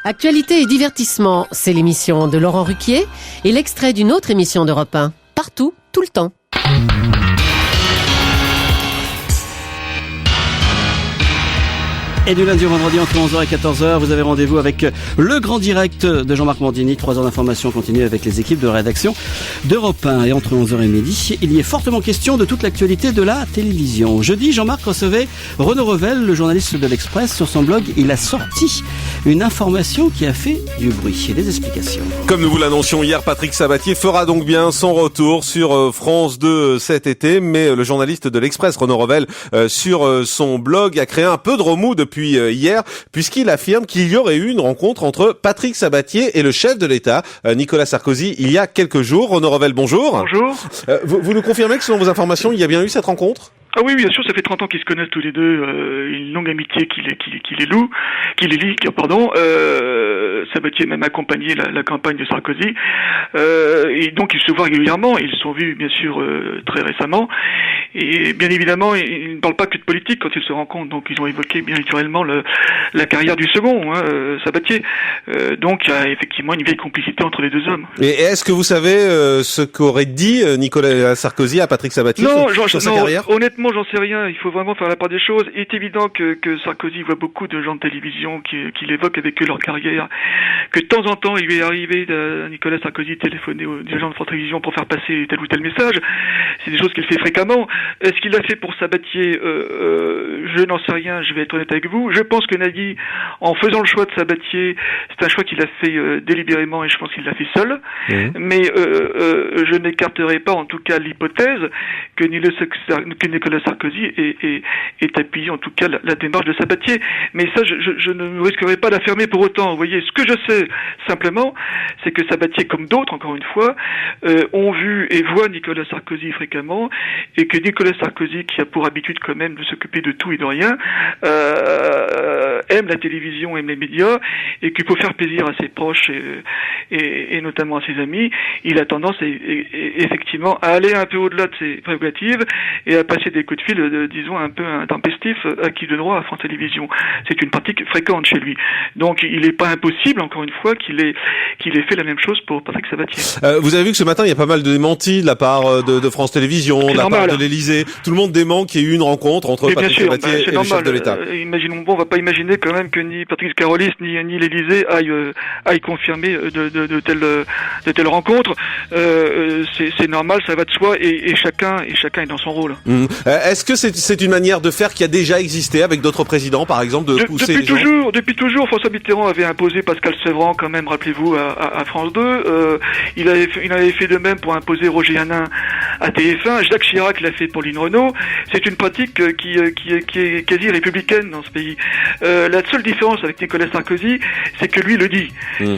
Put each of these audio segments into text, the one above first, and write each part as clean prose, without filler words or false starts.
Actualité et divertissement, c'est l'émission de Laurent Ruquier et l'extrait d'une autre émission d'Europe 1. Partout, tout le temps. Et du lundi au vendredi entre 11h et 14h, vous avez rendez-vous avec le grand direct de Jean-Marc Morandini. 3 heures d'information continue avec les équipes de rédaction d'Europe 1. Et entre 11h et midi, il y est fortement question de toute l'actualité de la télévision. Jeudi, Jean-Marc recevait Renaud Revel, le journaliste de l'Express. Sur son blog, il a sorti une information qui a fait du bruit et des explications. Comme nous vous l'annoncions hier, Patrick Sabatier fera donc bien son retour sur France 2 cet été. Mais le journaliste de l'Express, Renaud Revel, sur son blog a créé un peu de remous depuis hier, puisqu'il affirme qu'il y aurait eu une rencontre entre Patrick Sabatier et le chef de l'État, Nicolas Sarkozy, il y a quelques jours. Renaud Revel, bonjour. Bonjour. Vous nous confirmez que selon vos informations, il y a bien eu cette rencontre ? Ah oui, bien sûr, ça fait 30 ans qu'ils se connaissent tous les deux, une longue amitié qui les lie, pardon. Sabatier a même accompagné la campagne de Sarkozy, et donc ils se voient régulièrement, ils se sont vus bien sûr très récemment, et bien évidemment ils ne parlent pas que de politique quand ils se rencontrent, donc ils ont évoqué bien naturellement la carrière du second, Sabatier, donc il y a effectivement une vieille complicité entre les deux hommes. Et est-ce que vous savez ce qu'aurait dit Nicolas Sarkozy à Patrick Sabatier sur sa carrière ? Honnêtement, j'en sais rien. Il faut vraiment faire la part des choses. Il est évident que Sarkozy voit beaucoup de gens de télévision qui l'évoquent avec eux leur carrière. Que de temps en temps, il lui est arrivé à Nicolas Sarkozy téléphoner aux dirigeants de France Télévisions pour faire passer tel ou tel message. C'est des choses qu'il fait fréquemment. Est-ce qu'il l'a fait pour Sabatier ? Je n'en sais rien. Je vais être honnête avec vous. Je pense que Nagui, en faisant le choix de Sabatier, c'est un choix qu'il a fait délibérément et je pense qu'il l'a fait seul. Mais je n'écarterai pas, en tout cas, l'hypothèse que Nicolas Sarkozy est appuyé en tout cas la démarche de Sabatier, mais ça je ne risquerai pas d'affirmer pour autant. Vous voyez, ce que je sais simplement, c'est que Sabatier, comme d'autres encore une fois, ont vu et voient Nicolas Sarkozy fréquemment, et que Nicolas Sarkozy, qui a pour habitude quand même de s'occuper de tout et de rien, aime la télévision, aime les médias, et qu'il faut faire plaisir à ses proches et notamment à ses amis. Il a tendance effectivement à aller un peu au-delà de ses prérogatives et à passer des coups de fil, disons, un peu intempestifs à qui de droit à France Télévisions. C'est une pratique fréquente chez lui. Donc, il n'est pas impossible, encore une fois, qu'il ait fait la même chose pour Patrick Sabatier. Vous avez vu que ce matin, il y a pas mal de démentis de la part de France Télévisions, de la part de l'Élysée. Tout le monde dément qu'il y ait eu une rencontre entre Patrick Sabatier et le chef de l'État. On va pas imaginer quand même que ni Patrick Carolis ni l'Élysée aillent confirmer de telles rencontres. C'est normal, ça va de soi, et chacun est dans son rôle. Est-ce que c'est une manière de faire qui a déjà existé avec d'autres présidents, par exemple, de pousser les gens ? Depuis toujours, François Mitterrand avait imposé Pascal Sevran, quand même, rappelez-vous, à France 2. Il avait fait de même pour imposer Roger Hanin à TF1. Jacques Chirac l'a fait pour Lynn Renault. C'est une pratique qui est quasi républicaine dans ce pays. La seule différence avec Nicolas Sarkozy, c'est que lui le dit.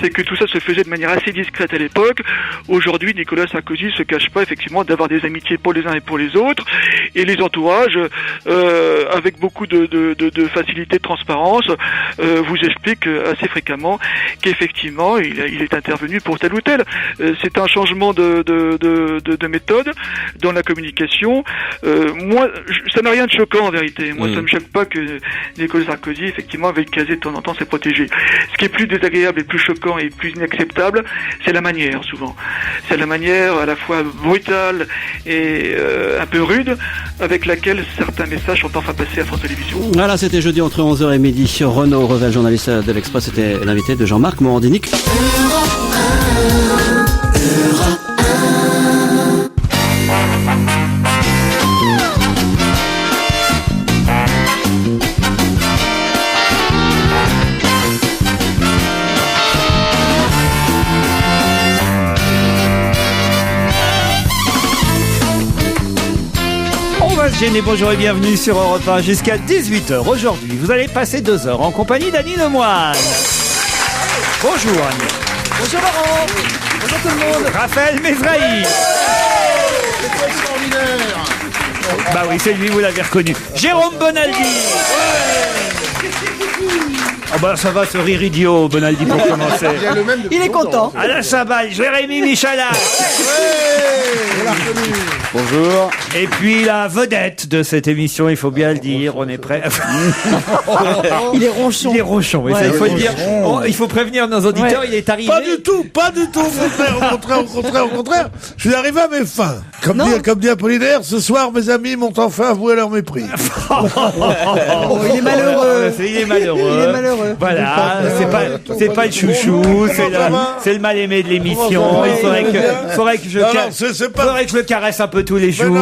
C'est que tout ça se faisait de manière assez discrète à l'époque. Aujourd'hui, Nicolas Sarkozy se cache pas, effectivement, d'avoir des amitiés pour les uns et pour les autres. Et les entourages, avec beaucoup de facilité, de transparence, vous expliquent assez fréquemment qu'effectivement il est intervenu pour tel ou tel. C'est un changement de méthode dans la communication. Moi, ça n'a rien de choquant en vérité. Moi, ça me choque pas que Nicolas Sarkozy effectivement veuille caser de temps en temps ses protégés. Ce qui est plus désagréable et plus choquant et plus inacceptable, c'est la manière souvent. C'est la manière à la fois brutale et un peu rude avec laquelle certains messages sont parfois passés à France Télévisions. Voilà, c'était jeudi entre 11h et midi. Renaud Revel, journaliste de l'Express, était l'invité de Jean-Marc Morandini. Géné, bonjour et bienvenue sur Europe 1 jusqu'à 18h. Aujourd'hui, vous allez passer 2 heures en compagnie d'Annie Lemoine. Bonjour Annie. Bonjour Laurent. Bonjour tout le monde. Raphaël Mesrahi. C'est extraordinaire. Bah oui, c'est lui, vous l'avez reconnu. Jérôme Bonaldi. Ah bah ça va, ce rire idiot, Bonaldi, pour commencer. Il a le même depuis Il est longtemps. content. Alain Chabat, Jérémy Michalak. On l'a reconnu. Bonjour. Et puis la vedette de cette émission, il faut bien le dire, on est prêt. Il est ronchon. Il est ronchon, oui, ça, il faut le dire. Il faut prévenir nos auditeurs, il est arrivé. Pas du tout. Au contraire. Je suis arrivé à mes fins. Comme dit Apollinaire, ce soir, mes amis m'ont enfin avoué leur mépris. Oh, il est malheureux. Il est malheureux. Il est malheureux. Voilà, c'est pas le chouchou, c'est le mal-aimé de l'émission. Il faudrait que je le caresse un peu tous les jours. Mais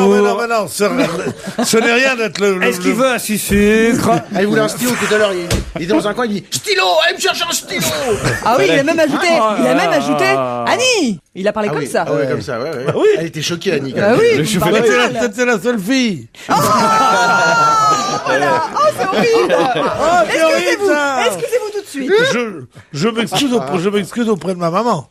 non, ce n'est rien d'être le... Est-ce qu'il veut un sucre? Ah, il voulait un stylo tout à l'heure. Il était dans un coin, il dit stylo, allez me chercher un stylo. Ah oui, il a même ajouté Annie. Il a parlé comme ça. Ah ouais, comme ça, ouais. Oui. Elle était choquée, Annie. Ah oui. C'était la seule fille. Voilà. Oh, c'est horrible. C'est horrible, ça. Excusez-vous tout de suite. Je m'excuse auprès de ma maman.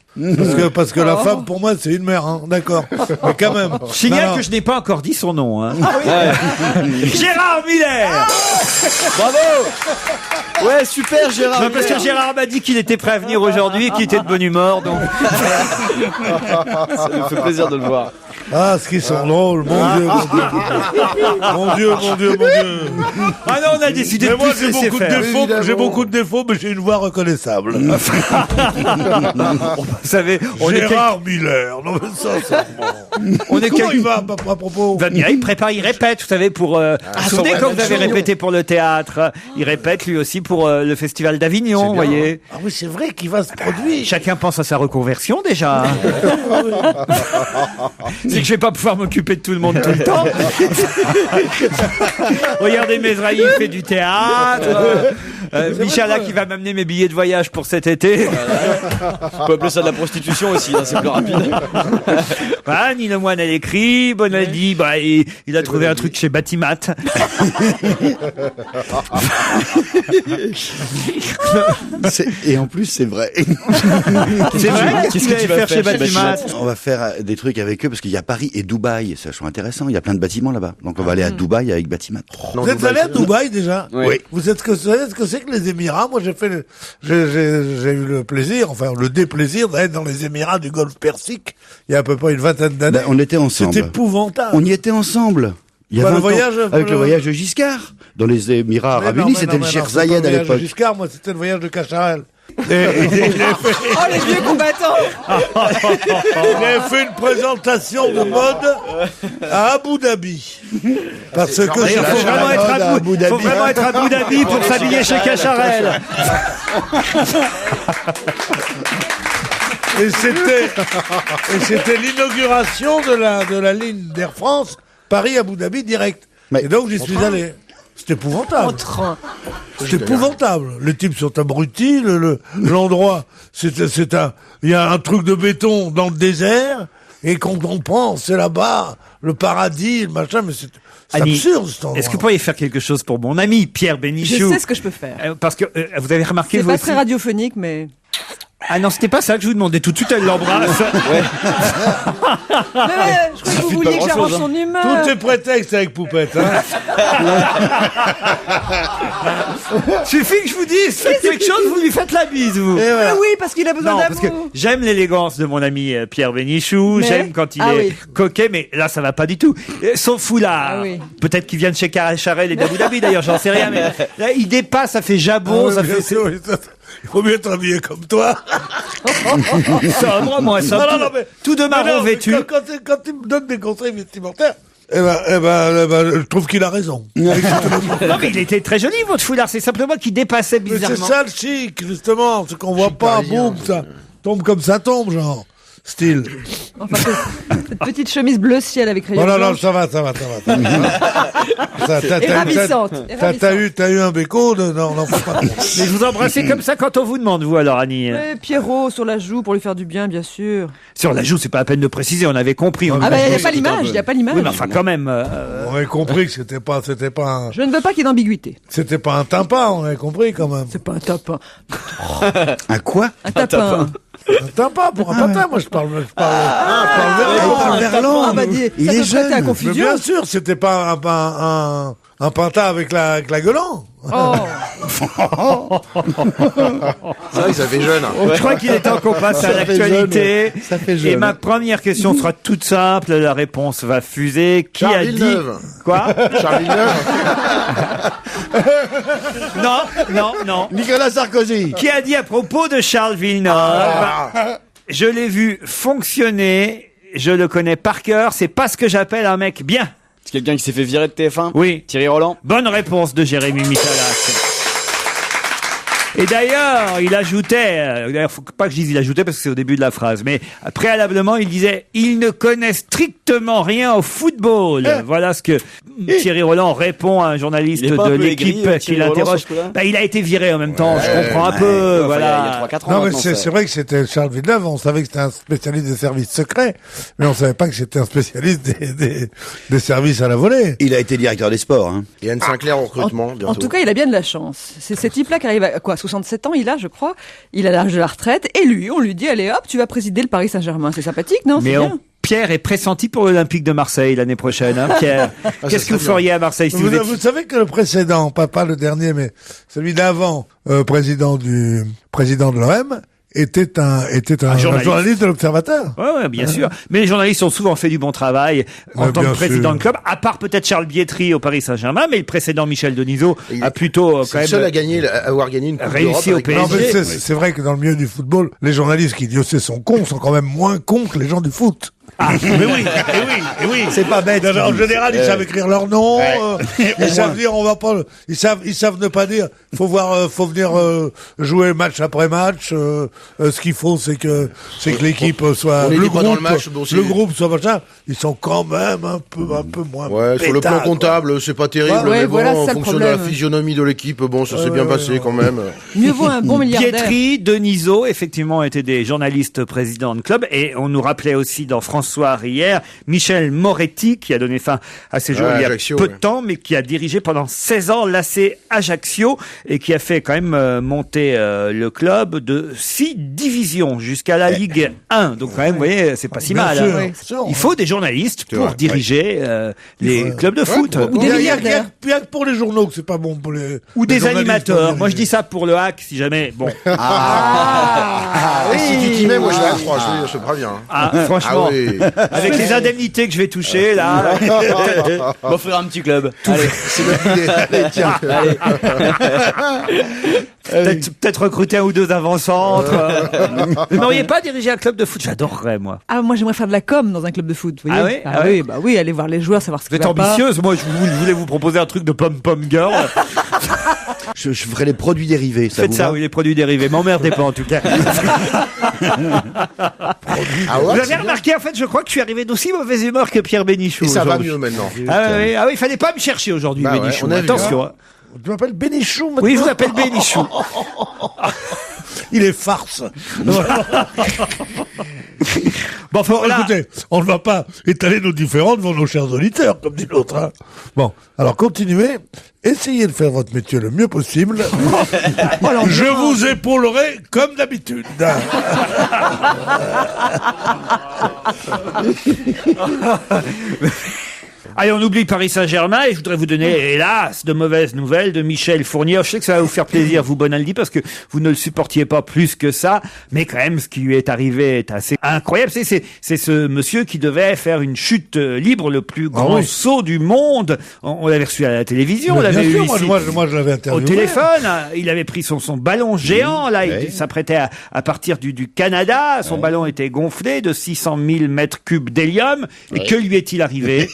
Parce que la femme, pour moi, c'est une mère, hein. D'accord. Mais quand même. Je signale que je n'ai pas encore dit son nom. Hein. Gérard Miller. Bravo. Ouais, super Gérard. Non, parce que Gérard m'a dit qu'il était prêt à venir aujourd'hui et qu'il était de bonne humeur, donc. Ça me fait plaisir de le voir. Ah, ce qu'ils sont drôles, mon Dieu. Mon Dieu. Ah non, on a décidé Mais de moi, plus laisser faire. j'ai beaucoup de défauts, mais j'ai une voix reconnaissable. Vous savez, Gérard Miller. Non, mais ça, on est comment il va, à propos? Il va bien, il prépare, il répète, vous savez, pour... vous souvenez quand vous avez répété pour le théâtre, il répète lui aussi pour le Festival d'Avignon, vous voyez. Ah oui, c'est vrai qu'il va se produire. Chacun pense à sa reconversion, déjà. C'est que je vais pas pouvoir m'occuper de tout le monde tout le temps. Regardez, Mesrahi fait du théâtre. Michala qui va m'amener mes billets de voyage pour cet été. On peut appeler ça de la prostitution aussi, hein, c'est plus rapide. Annie Lemoine, elle écrit. Bonaldi, il a trouvé un truc chez Batimat. Et en plus, c'est vrai. C'est vrai? Qu'est-ce que tu vas faire chez Batimat? On va faire des trucs avec eux parce qu'il y a Paris et Dubaï. C'est vachement intéressant. Il y a plein de bâtiments là-bas. Donc on va aller à Dubaï avec Batimat. Vous êtes allé à Dubaï déjà? Oui. Vous savez ce que c'est que les Émirats? Moi, j'ai eu le plaisir, enfin le déplaisir d'être dans les Émirats du Golfe Persique il y a à peu près une vingtaine d'années. On était ensemble. C'est épouvantable. On y était ensemble. Il y a 20 ans, avec le voyage de Giscard. Dans les Émirats Arabes Unis, c'était le Cheikh Zayed à l'époque. Giscard, moi, c'était le voyage de Cacharel. Oh, les vieux combattants. Il avait fait une présentation de mode à Abu Dhabi. Parce que Il faut vraiment être à Abu Dhabi pour s'habiller chez Cacharel. Et c'était l'inauguration de la ligne d'Air France Paris-Abu Dhabi direct. Et donc j'y suis allé. C'est épouvantable. C'est épouvantable. Les types sont abrutis, l'endroit, il y a un truc de béton dans le désert, et quand on pense, c'est là-bas, le paradis, le machin, mais c'est absurde, cet endroit. Est-ce que vous pourriez faire quelque chose pour mon ami Pierre Bénichou? Je sais ce que je peux faire. Parce que vous avez remarqué, C'est vous pas aussi... très radiophonique, mais... Ah non, c'était pas ça que je vous demandais. Tout de suite, elle l'embrasse. Mais je crois que vous vouliez que j'arrange son humeur. Tout est prétexte avec Poupette, hein. Suffit que je vous dise, faites quelque chose, vous lui faites la bise, vous. Mais oui, parce qu'il a besoin Non, d'amour. parce que j'aime l'élégance de mon ami Pierre Bénichou, Mais- j'aime quand il Ah est oui. coquet, mais là, ça va pas du tout. Son foulard, Ah oui. peut-être qu'il vient de chez Cacharel et d'Abu Dhabi, d'ailleurs, j'en sais rien, mais là, il dépasse, ça fait jabot, ça fait... Il faut mieux être habillé comme toi. Sobre, moi, sobre, Non, mais- tout de marron vêtu. Quand il me donne des conseils vestimentaires, je trouve qu'il a raison. Non, mais il était très joli, votre foulard, c'est simplement qu'il dépassait Mais c'est bizarrement. ça le chic, justement, ce qu'on voit pas, boum, ça tombe comme ça tombe, genre. Style. Enfin, cette petite chemise bleu ciel avec rayon Non, blanche. ça va. Et ravissante. T'as eu un béco, non, faut pas. Mais vous embrassez comme ça quand on vous demande, vous, alors, Annie. Ouais, Pierrot sur la joue pour lui faire du bien, bien sûr. Sur la joue, c'est pas la peine de préciser, on avait compris. Ah bah, il n'y a pas l'image, il n'y a pas l'image. Oui, mais enfin, quand même. On avait compris que c'était pas Je ne veux pas qu'il y ait d'ambiguïté. un tympan, on avait compris quand même. C'est pas un tapin. Un quoi? Un tapin. Un tympan pour un patin, moi je parle verlan. Ah bah, dis, Il ça est peut prêter à jeune. Mais confusion. bien sûr, c'était pas un pinta avec la gueulant. Oh. C'est vrai que ça fait jeune. Je crois qu'il est temps qu'on passe à l'actualité. Ça fait jeune. Et ma première question sera toute simple. La réponse va fuser. Qui Charles a dit Villeneuve. quoi? Charles Villeneuve. Non. Nicolas Sarkozy. Qui a dit à propos de Charles Villeneuve? Je l'ai vu fonctionner. Je le connais par cœur. C'est pas ce que j'appelle un mec bien. C'est quelqu'un qui s'est fait virer de TF1? Oui. Thierry Roland? Bonne réponse de Jérémy Michalak. Et d'ailleurs, il ajoutait, d'ailleurs, faut pas que je dise il ajoutait parce que c'est au début de la phrase, mais préalablement, il disait, il ne connaît strictement rien au football. Voilà ce que Thierry Roland répond à un journaliste Il est pas de un peu l'équipe aigri, qui Thierry Roland, l'interroge. sur ce coup-là? Bah, il a été viré en même temps, je comprends un peu, Enfin, voilà. il y a 3-4 ans. Non, mais maintenant, c'est vrai que c'était Charles Villeneuve. On savait que c'était un spécialiste des services secrets, mais on savait pas que c'était un spécialiste des services à la volée. Il a été directeur des sports. Hein. Et Anne Sinclair au recrutement, bientôt. En tout cas, il a bien de la chance. C'est ce type-là qui arrive à 67 ans, je crois. Il a l'âge de la retraite. Et lui, on lui dit, allez hop, tu vas présider le Paris Saint-Germain. C'est sympathique, non? C'est Mais bien. Pierre est pressenti pour l'Olympique de Marseille l'année prochaine, hein, Pierre. Qu'est-ce que vous feriez à Marseille si vous étiez... Vous savez que le précédent, pas le dernier, mais celui d'avant, président de l'OM, était un journaliste de l'Observateur. Ouais, bien sûr. Mais les journalistes ont souvent fait du bon travail en tant que président de club, à part peut-être Charles Bietri au Paris Saint-Germain, mais le précédent Michel Denisot a plutôt C'est quand le même seul à avoir gagné une coupe réussi au d'Europe avec- PSG. Non, mais c'est vrai que dans le milieu du football, les journalistes qui, Dieu sait, sont cons, sont quand même moins cons que les gens du foot. Ah, mais oui. C'est pas bête. En général, ils savent écrire leur nom. Ils savent dire, on va pas. Ils savent ne pas dire. Faut venir jouer match après match. Ce qu'il faut, c'est que l'équipe soit On est pas dans le match, bon, c'est- le groupe soit machin. Ils sont quand même un peu moins. Ouais, sur le plan pétards, quoi. comptable, c'est pas terrible, Ouais, mais bon, voilà, c'est en ça le fonction de la problème. physionomie de l'équipe, bon, ça s'est bien passé quand même. Mieux vaut un bon milliardaire. Bietri, Denisot, effectivement, étaient des journalistes présidents de club. Et on nous rappelait aussi dans François hier, Michel Moretti, qui a donné fin à ses jours il y a Ajaccio, peu de temps, mais qui a dirigé pendant 16 ans l'AC Ajaccio et qui a fait quand même monter le club de 6 divisions jusqu'à la Ligue 1. Donc quand même, vous voyez, c'est pas si Bien mal. sûr, hein. bien sûr. Il faut des journalistes pour vrai, diriger les clubs de foot. Ou des Il y a milliardaires. que pour les journaux que c'est pas bon pour les. Ou les des journalistes, animateurs. pour Moi, je dis ça pour le hack, si jamais. Bon. Et si tu t'y mets, moi je vais à 3, je te préviens. Ah, franchement, Ah oui. avec les indemnités que je vais toucher, là. M'offrir un petit club. Allez, c'est bonne idée. Allez, tiens. Peut-être recruter un ou deux avant-centres. Vous n'auriez pas dirigé un club de foot? J'adorerais, moi. Ah, moi, j'aimerais faire de la com dans un club de foot. Vous voyez Ah oui oui, aller voir les joueurs, savoir ce Vous qui êtes va pas. ambitieuse. Moi, je voulais vous proposer un truc de pom-pom girl. Je ferai les produits dérivés. Ça Faites vous ça, va oui, les produits dérivés. M'emmerdez pas, en tout cas. Ah Vous ouais, avez remarqué, en fait, je crois que je suis arrivé d'aussi mauvaise humeur que Pierre Bénichou. et ça va aujourd'hui. mieux maintenant. Ah oui, il fallait pas me chercher aujourd'hui, Bah ouais, Bénichou. on a vu, Attention. hein. Tu m'appelles Bénichou maintenant. Oui, je vous appelle Bénichou. Il est farce. Bon, faut, là, Écoutez, on ne va pas étaler nos différends devant nos chers auditeurs, comme dit l'autre. Hein. Bon, alors continuez. Essayez de faire votre métier le mieux possible. Je vous épaulerai comme d'habitude. allez, on oublie Paris Saint-Germain et je voudrais vous donner, hélas, de mauvaises nouvelles de Michel Fournier. Je sais que ça va vous faire plaisir, vous, Bonaldi, parce que vous ne le supportiez pas plus que ça. Mais quand même, ce qui lui est arrivé est assez incroyable. C'est ce monsieur qui devait faire une chute libre, le plus grand saut du monde. On l'avait reçu à la télévision, on Mais l'avait bien eu sûr, ici. moi, je l'avais Au interviewé. téléphone, il avait pris son ballon géant, là, il s'apprêtait à partir du Canada, son ballon était gonflé de 600 000 mètres cubes d'hélium, et que lui est-il arrivé?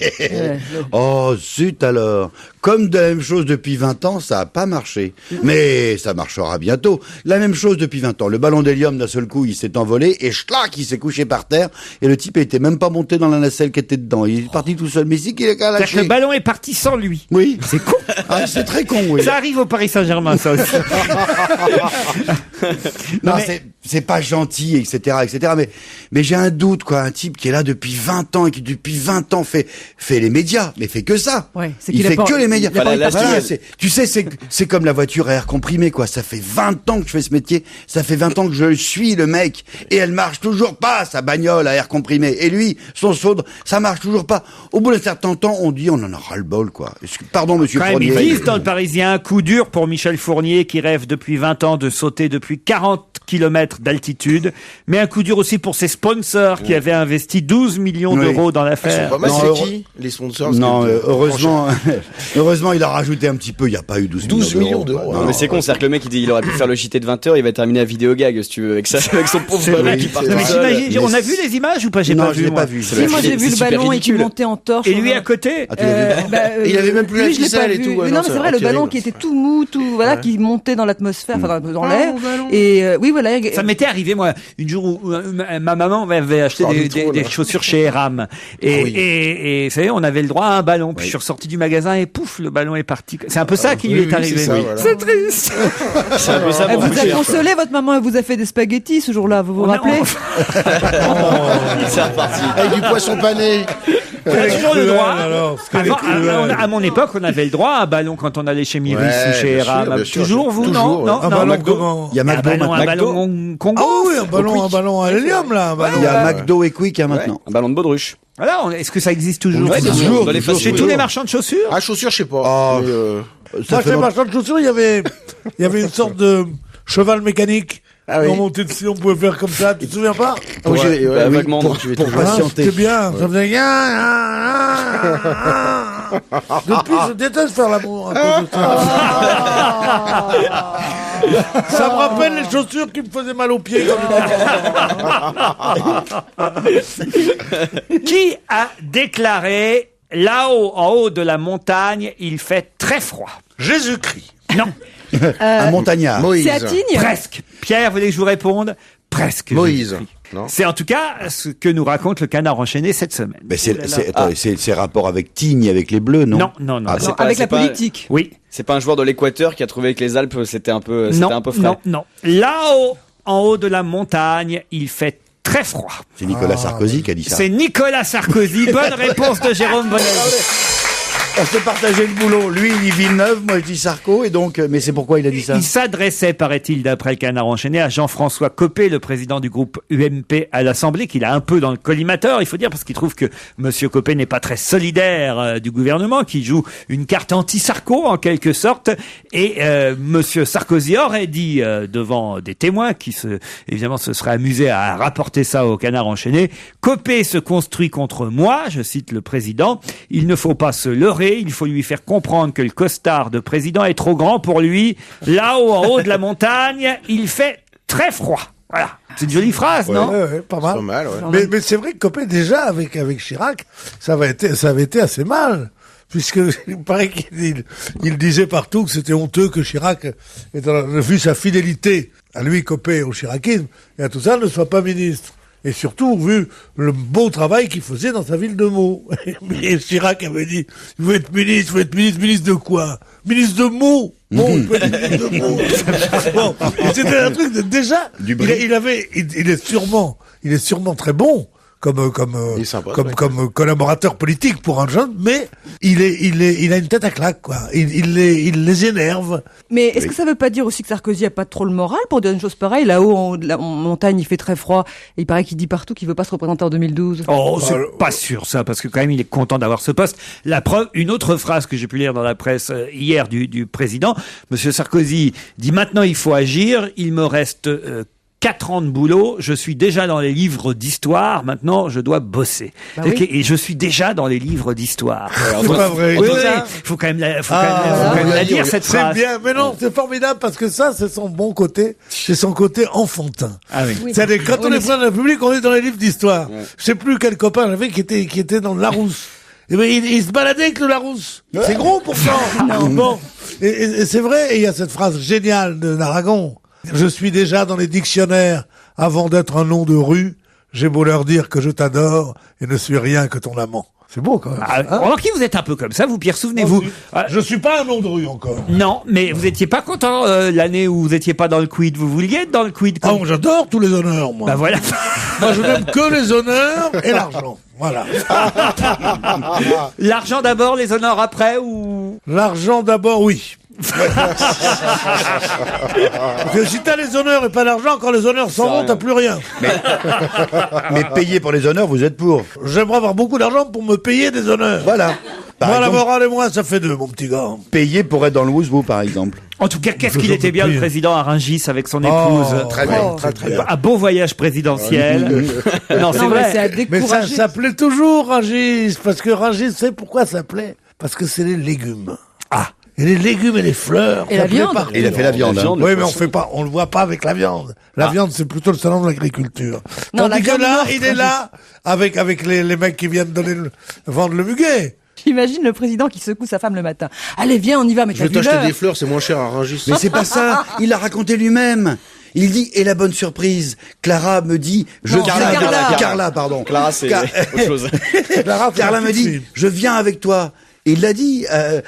Oh, zut alors. Comme de la même chose depuis 20 ans, ça n'a pas marché. Mais ça marchera bientôt. La même chose depuis 20 ans. Le ballon d'hélium, d'un seul coup, il s'est envolé et schlac, il s'est couché par terre. Et le type était même pas monté dans la nacelle qui était dedans. Il est parti tout seul. Mais c'est qu'il a qu'à C'est-à-dire que lâcher. le ballon est parti sans lui. Oui. C'est con. Ah, c'est très con, oui. Ça arrive au Paris Saint-Germain, ça aussi. Non, mais- c'est c'est pas gentil, etc., etc. Mais j'ai un doute, quoi. Un type qui est là depuis 20 ans et qui depuis 20 ans fait les médias, mais fait que ça. Ouais, c'est Il qu'il a fait pas- que les médias. il a pas Voilà, eu tu sais, c'est comme la voiture à air comprimé, quoi. Ça fait 20 ans que je fais ce métier. Ça fait 20 ans que je suis le mec. Et elle marche toujours pas, sa bagnole à air comprimé. Et lui, son sourde, ça marche toujours pas. Au bout d'un certain temps, on dit, on en a ras-le-bol, quoi. Pardon, monsieur Quand même, Fournier. ils disent dans le Parisien, un coup dur pour Michel Fournier qui rêve depuis 20 ans de sauter depuis 40 km d'altitude, mais un coup dur aussi pour ses sponsors qui avaient investi 12 millions Oui. d'euros dans Ils sont l'affaire. pas mal, Non, c'est qui les sponsors? Non, Parce que- heureusement, il a rajouté un petit peu. Il n'y a pas eu 12 millions d'euros. Non, mais c'est con, c'est-à-dire que le mec il aurait pu faire le JT de 20h, il va terminer à vidéo gag si tu veux, avec son pauvre C'est ballon vrai, qui part c'est Non, mais tout seul. j'imagine, on a vu les images ou pas? J'ai Non, pas je vu. l'ai moi. pas vu. Si, moi j'ai vu le super ballon et qui ridicule. montait en torche. Et lui à côté? Ah, tu l'as vu Il avait même plus la lui, je l'ai ficelle pas et vu. tout, ouais, Mais non, non, mais c'est c'est vrai, le terrible. ballon qui était tout mou, tout, voilà, qui montait dans l'atmosphère, enfin, dans l'air. ballon. Et oui, voilà. Ça m'était arrivé, moi, une jour où ma maman m'avait acheté Oh, des, du trop, des là. chaussures chez Eram. Et, oui. et vous savez, on avait le droit à un ballon. Puis je suis ressorti du magasin et pouf, le ballon est parti. C'est un peu ça qui lui oui, est oui, arrivé. c'est ça, voilà. C'est triste. C'est un peu ça Elle pour vous a coucher. consolé, votre maman, elle vous a fait des spaghettis ce jour-là, vous vous rappelez? C'est reparti. Avec du poisson pané. On a toujours le droit. alors, ce qu'elle est Avant, cruelle. à mon époque, on avait le droit à un ballon quand on allait chez Miris Ouais, ou chez bien sûr, Eram. bien sûr. Toujours vous? Toujours, Non, ouais. non, Un non. ballon McDo. comment? Il y a Un McDo ballon, maintenant. un ballon Congo. Ah oui, un ballon à l'hélium, là. Un ballon. Il y a McDo et Quick hein, maintenant. Un ballon de baudruche. Voilà, est-ce que ça existe toujours? Ouais, bien sûr. toujours, Dans les toujours. fast Chez food. tous les marchands de chaussures? Ah, chaussures, je sais pas. Ah, Mais, Ça Moi, fait chez longtemps. marchand de chaussures, il y avait une sorte de cheval mécanique. Ah oui. On montait dessus, on pouvait faire comme ça. Tu te souviens pas? Ah oui, j'ai- Bah, oui, vaguement, pour- non. tu es Pour toujours- patienter. C'était bien. Ça faisait Depuis, je déteste faire l'amour à cause de ça. Ça me rappelle les chaussures qui me faisaient mal aux pieds. Qui a déclaré là-haut, en haut de la montagne, il fait très froid? Jésus-Christ. Non, Un montagnard. Moïse. C'est Attigne? presque. Pierre, vous voulez que je vous réponde? Presque. Moïse. Non. C'est en tout cas ce que nous raconte le Canard enchaîné cette semaine. Mais c'est rapport avec Tignes, avec les Bleus, non? Non, non, non. Ah, non. c'est Non, pas- avec c'est la pas- politique. Oui. C'est pas un joueur de l'Équateur qui a trouvé que les Alpes c'était un peu Non, frais. non, non. Là-haut, en haut de la montagne, il fait très froid. C'est Nicolas Sarkozy qui a dit ça. C'est Nicolas Sarkozy. Bonne réponse de Jérôme Bonnet. On s'est partagé le boulot. Lui, il dit Villeneuve, moi je dis Sarko, et donc, mais c'est pourquoi il a dit ça? Il s'adressait, paraît-il, d'après le Canard enchaîné, à Jean-François Copé, le président du groupe UMP à l'Assemblée, qu'il a un peu dans le collimateur, il faut dire, parce qu'il trouve que Monsieur Copé n'est pas très solidaire du gouvernement, qui joue une carte anti-Sarko, en quelque sorte. Et Monsieur Sarkozy aurait dit devant des témoins, qui évidemment se seraient amusés à rapporter ça au Canard enchaîné, Copé se construit contre moi, je cite le président, il ne faut pas se leurrer, il faut lui faire comprendre que le costard de président est trop grand pour lui. Là-haut, en haut de la montagne, il fait très froid. Voilà. C'est une jolie phrase, non? Ouais, pas mal. Pas mal, ouais. Mais c'est vrai que Copé, déjà, avec Chirac, ça avait été assez mal. Puisque, il paraît il disait partout que c'était honteux que Chirac, vu sa fidélité à lui, Copé, au chiraquisme, et à tout ça, ne soit pas ministre. Et surtout, vu le beau travail qu'il faisait dans sa ville de Meaux. Et Chirac avait dit, vous êtes ministre, ministre de quoi? Ministre de Meaux. Bon, il peut être ministre de Meaux. Bon, et c'était un truc de, déjà, il est sûrement très bon. Il est sympa, ouais. Comme collaborateur politique pour un jeune, mais il a une tête à claque, quoi. Il les énerve. Mais est-ce que ça veut pas dire aussi que Sarkozy a pas trop le moral pour dire une chose pareille? Là-haut, en montagne, il fait très froid. Et il paraît qu'il dit partout qu'il veut pas se représenter en 2012. Oh, c'est pas sûr ça, parce que quand même il est content d'avoir ce poste. La preuve, une autre phrase que j'ai pu lire dans la presse hier du président, Monsieur Sarkozy dit maintenant il faut agir, il me reste 4 ans de boulot, je suis déjà dans les livres d'histoire, maintenant je dois bosser. Bah oui. Et je suis déjà dans les livres d'histoire. C'est pas vrai. Oui, faut quand même la dire cette C'est phrase. bien, mais non, c'est formidable parce que ça, c'est son bon côté, c'est son côté enfantin. Ah oui. Oui. C'est-à-dire, quand on est président de la République, on est dans les livres d'histoire. Je sais plus quel copain j'avais qui était dans le Larousse. Et ben, il se baladait avec le Larousse. C'est gros pourtant. Bon. Et c'est vrai, et il y a cette phrase géniale de Naragon. Je suis déjà dans les dictionnaires avant d'être un nom de rue. J'ai beau leur dire que je t'adore et ne suis rien que ton amant. C'est beau quand même. Remarquez, vous êtes un peu comme ça, vous, Pierre, souvenez-vous. Je suis pas un nom de rue encore. Non, mais vous étiez pas content l'année où vous étiez pas dans le quid. Vous vouliez être dans le quid. Ah, j'adore tous les honneurs, moi. Bah voilà. Moi, je n'aime que les honneurs et l'argent. Voilà. L'argent d'abord, les honneurs après, ou... L'argent d'abord, oui. Parce que si t'as les honneurs et pas l'argent, quand les honneurs s'en vont, t'as plus rien. Mais payer pour les honneurs, vous êtes pour. J'aimerais avoir beaucoup d'argent pour me payer des honneurs. Voilà. Moi, la morale et moi, ça fait deux, mon petit gars. Payer pour être dans le Wouzbou, par exemple. En tout cas, qu'est-ce qu'il était bien, le président à Rungis avec son épouse. Très bien, très bien. Un beau voyage présidentiel. Non, c'est vrai. Mais ça plaît toujours, Rungis. Parce que Rungis, c'est pourquoi ça plaît. Parce que c'est les légumes. Ah. Et les légumes et les fleurs. Et la viande. Et il a fait la viande. Oui, mais on le voit pas avec la viande. La viande, c'est plutôt le salon de l'agriculture. Non, Tandis la que là, viande il est là, avec les mecs qui viennent vendre le muguet. J'imagine le président qui secoue sa femme le matin. Allez, viens, on y va, mais Je vais t'acheter des fleurs, c'est moins cher à Rungis. Mais c'est pas ça. Il l'a raconté lui-même. Il dit, et la bonne surprise, Clara me dit, Carla, pardon. Clara, c'est autre chose. Carla me dit, je viens avec toi. Et il l'a dit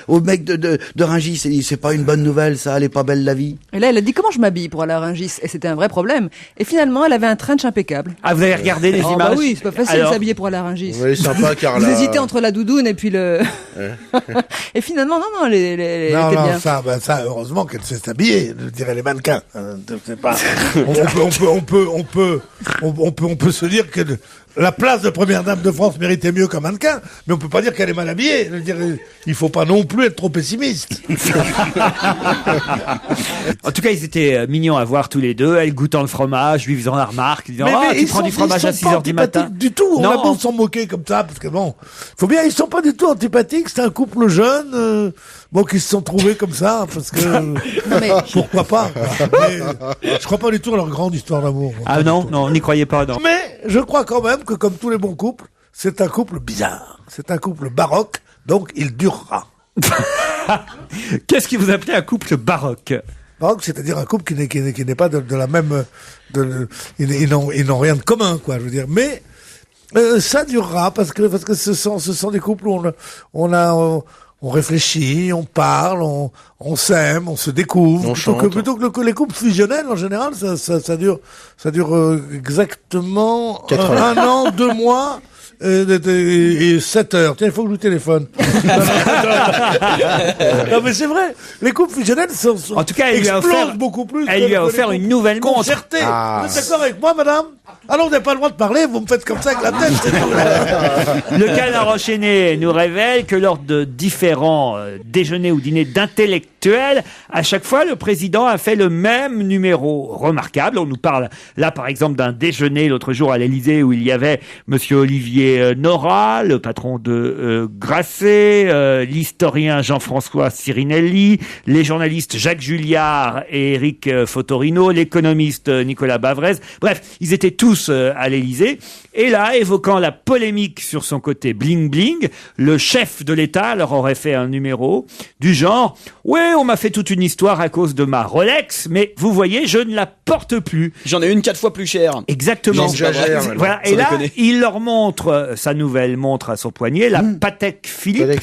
au mec de Rungis, il dit, c'est pas une bonne nouvelle, ça, elle est pas belle la vie. Et là, elle a dit comment je m'habille pour aller à Rungis. Et c'était un vrai problème. Et finalement, elle avait un trench impeccable. Ah, vous avez regardé les images? Bah oui, c'est pas facile de s'habiller pour aller à Rungis. Oui, sympa, Carla. Vous hésitez entre la doudoune et puis le... Et finalement, non, elle était bien. Ça, heureusement qu'elle sait s'habiller, je dirais les mannequins. C'est pas... on peut se dire que la place de première dame de France méritait mieux qu'un mannequin, mais on peut pas dire qu'elle est mal habillée. Je veux dire, il faut pas non plus être trop pessimiste. En tout cas, ils étaient mignons à voir tous les deux, elle goûtant le fromage, lui faisant la remarque, disant tu prends du fromage à 6h du matin. Du tout, on a beau s'en moquer comme ça, parce que bon, faut bien, ils sont pas du tout antipathiques, c'est un couple jeune, qui se sont trouvés comme ça, parce que pourquoi pas. Mais, je crois pas du tout à leur grande histoire d'amour. Ah non, on n'y croyait pas, non. Mais je crois quand même que comme tous les bons couples, c'est un couple bizarre, c'est un couple baroque, donc il durera. Qu'est-ce qui vous appelez un couple baroque? Baroque, c'est-à-dire un couple qui n'est pas de la même, ils n'ont rien de commun, quoi, je veux dire. Mais ça durera parce que ce sont des couples où on réfléchit, on parle, on s'aime, on se découvre. Plutôt que les couples fusionnels, en général, ça dure exactement un an, 2 mois. Et 7 heures. Tiens, il faut que je vous téléphone. Non, mais c'est vrai. Les couples fusionnels en tout cas, explosent beaucoup plus. Elle lui a offert une nouvelle montre. Concertée. Vous êtes d'accord avec moi, madame? Alors, vous n'avez pas le droit de parler, vous me faites comme ça avec la tête, c'est tout. Le Canard enchaîné nous révèle que lors de différents déjeuners ou dîners d'intellectuels, à chaque fois, le président a fait le même numéro remarquable. On nous parle là, par exemple, d'un déjeuner l'autre jour à l'Élysée où il y avait monsieur Olivier Nora, le patron de Grasset, l'historien Jean-François Sirinelli, les journalistes Jacques Julliard et Éric Fotorino, l'économiste Nicolas Bavrez. Bref, ils étaient tous à l'Élysée. Et là, évoquant la polémique sur son côté bling-bling, le chef de l'État leur aurait fait un numéro du genre « Ouais, on m'a fait toute une histoire à cause de ma Rolex, mais vous voyez, je ne la porte plus. » J'en ai une 4 fois plus chère. Exactement. Voilà. Et là, il leur montre sa nouvelle montre à son poignet, la Patek Philippe,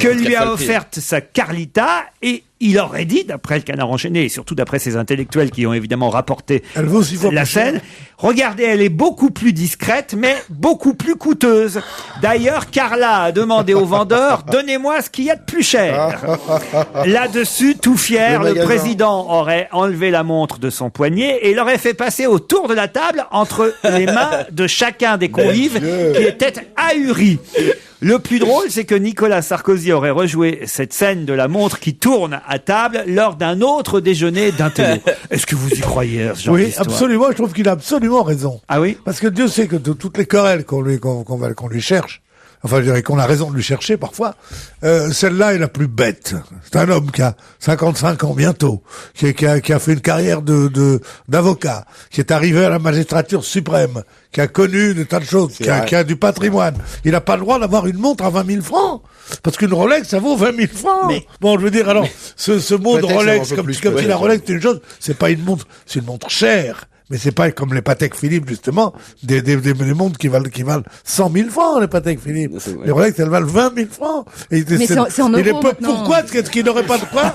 que lui a offerte sa Carlita, et il aurait dit, d'après le Canard enchaîné, et surtout d'après ces intellectuels qui ont évidemment rapporté la scène, regardez, elle est beaucoup plus discrète, mais beaucoup plus coûteuse. D'ailleurs, Carla a demandé au vendeur, donnez-moi ce qu'il y a de plus cher. Là-dessus, tout fier, le président aurait enlevé la montre de son poignet et l'aurait fait passer autour de la table entre les mains de chacun des convives qui étaient ahuris. Le plus drôle, c'est que Nicolas Sarkozy aurait rejoué cette scène de la montre qui tourne à table lors d'un autre déjeuner d'intello. Est-ce que vous y croyez, ce genre d'histoire? Oui, absolument. Je trouve qu'il a absolument raison. Ah oui? Parce que Dieu sait que de toutes les querelles qu'on lui cherche, enfin, je dirais qu'on a raison de lui chercher parfois, celle-là est la plus bête. C'est un homme qui a 55 ans bientôt, qui a fait une carrière d'avocat, qui est arrivé à la magistrature suprême, qui a connu des tas de choses, qui a du patrimoine. Il n'a pas le droit d'avoir une montre à 20 000 francs. Parce qu'une Rolex, ça vaut 20 000 francs. Mais... Bon, je veux dire, alors, ce mot de Rolex, comme si la Rolex c'est une chose, c'est pas une montre, c'est une montre chère. Mais c'est pas comme les Patek Philippe, justement, des montres qui valent 100 000 francs, les Patek Philippe. Les Rolex, elles valent 20 000 francs. Et Mais c'est en euros maintenant. Pourquoi est-ce qu'il n'aurait pas de quoi?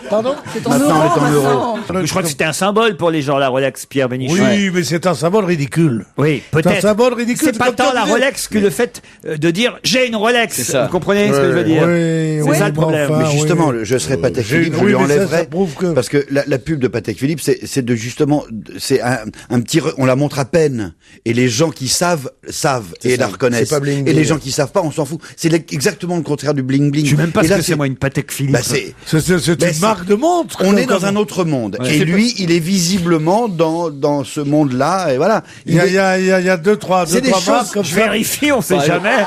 Pardon? C'est en euros maintenant. Je crois que c'était un symbole pour les gens, la Rolex, Pierre Bénichou. Oui, mais c'est un symbole ridicule. Oui, C'est un peut-être. symbole ridicule. C'est pas comme tant quand la on disait- Rolex que le fait de dire j'ai une Rolex. C'est ça. Vous comprenez ce que je veux dire? Oui, C'est ça le problème. enfin, Mais justement, oui. je serais Patek J'ai- Philippe, je oui, lui mais ça enlèverais. prouve que- Parce que la pub de Patek Philippe, c'est de justement, c'est un petit, on la montre à peine. Et les gens qui savent, et la reconnaissent. C'est pas bling Et bling. les gens qui savent pas, on s'en fout. C'est exactement le contraire du bling bling. Je sais même pas Et ce là, que c'est moi une Patek Philippe. Bah, c'est C'est une marque de montre. on est comme- dans un autre monde. Ouais. Et lui, il est visiblement dans ce monde-là. Et voilà. Il y a deux, trois C'est des marques choses- comme Je ça. vérifie, on sait jamais.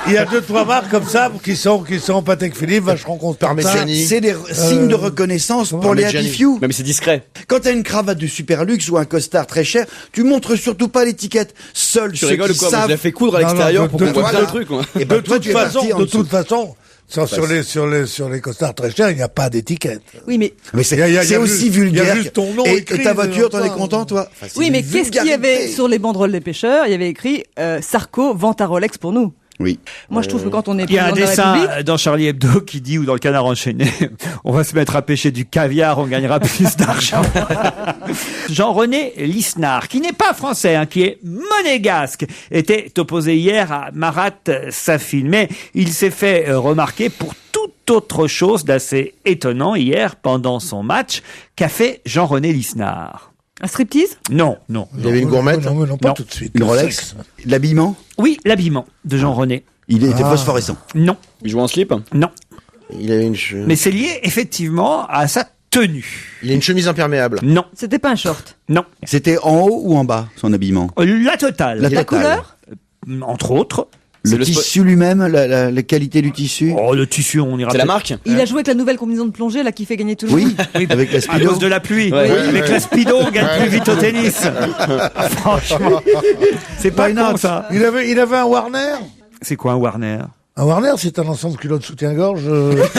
Il y a deux, trois marques comme ça qui sont Patek Philippe, Vacheron Constant. Parmigiani. C'est des signes de reconnaissance pour les Parmigiani. Happy Few. Mais c'est discret. Quand t'as une cravate de super luxe ou un costard très cher, tu montres surtout pas l'étiquette. Seuls Tu ceux rigoles qui ou quoi? Moi, savent. je l'ai fait coudre à Non, l'extérieur non, pour de- qu'on voit voilà. bien le truc, moi. Et ben, De toi, toute tu es parti en de dessous. toute façon, sur les costards très chers, il n'y a pas d'étiquette. Oui, mais Mais c'est Il y a c'est aussi juste- vulgaire. il y a juste ton nom et écrit ta voiture, dedans. t'en es content, toi? Enfin, c'est oui, mais une qu'est-ce qu'il y avait vulgarité. sur les banderoles des pêcheurs? Il y avait écrit Sarko vend ta Rolex pour nous. Oui. Moi, je trouve que quand on est Il y a un président de la dessin République, dans Charlie Hebdo qui dit, ou dans le Canard enchaîné, on va se mettre à pêcher du caviar, on gagnera plus d'argent. Jean-René Lisnard, qui n'est pas français, hein, qui est monégasque, était opposé hier à Marat Safin. Mais il s'est fait remarquer pour toute autre chose d'assez étonnant hier pendant son match qu'a fait Jean-René Lisnard. un striptease? Non, non. Il y avait une gourmette. Non, pas Non. tout de suite. Une Rolex? De l'habillement? Oui, l'habillement de Jean-René. Il était phosphorescent. Non, Il joue en slip. non. Il a une, Mais c'est lié effectivement à sa tenue. il a une chemise imperméable. Non, C'était pas un short. non. C'était en haut ou en bas, son habillement? La totale. La La totale. couleur? Entre autres. Le le tissu lui-même, la qualité du tissu? Oh, le tissu, on ira C'est la peut-être- marque. Il a joué avec la nouvelle combinaison de plongée, là, qui fait gagner tout le monde. Oui, avec la À speedo. cause de la pluie. Ouais. Avec la speedo, on gagne plus vite au tennis. Franchement. C'est pas Why con, not? ça. Il avait un Warner. C'est quoi un Warner? Un Warner, c'est un ensemble de culottes soutien-gorge. C'est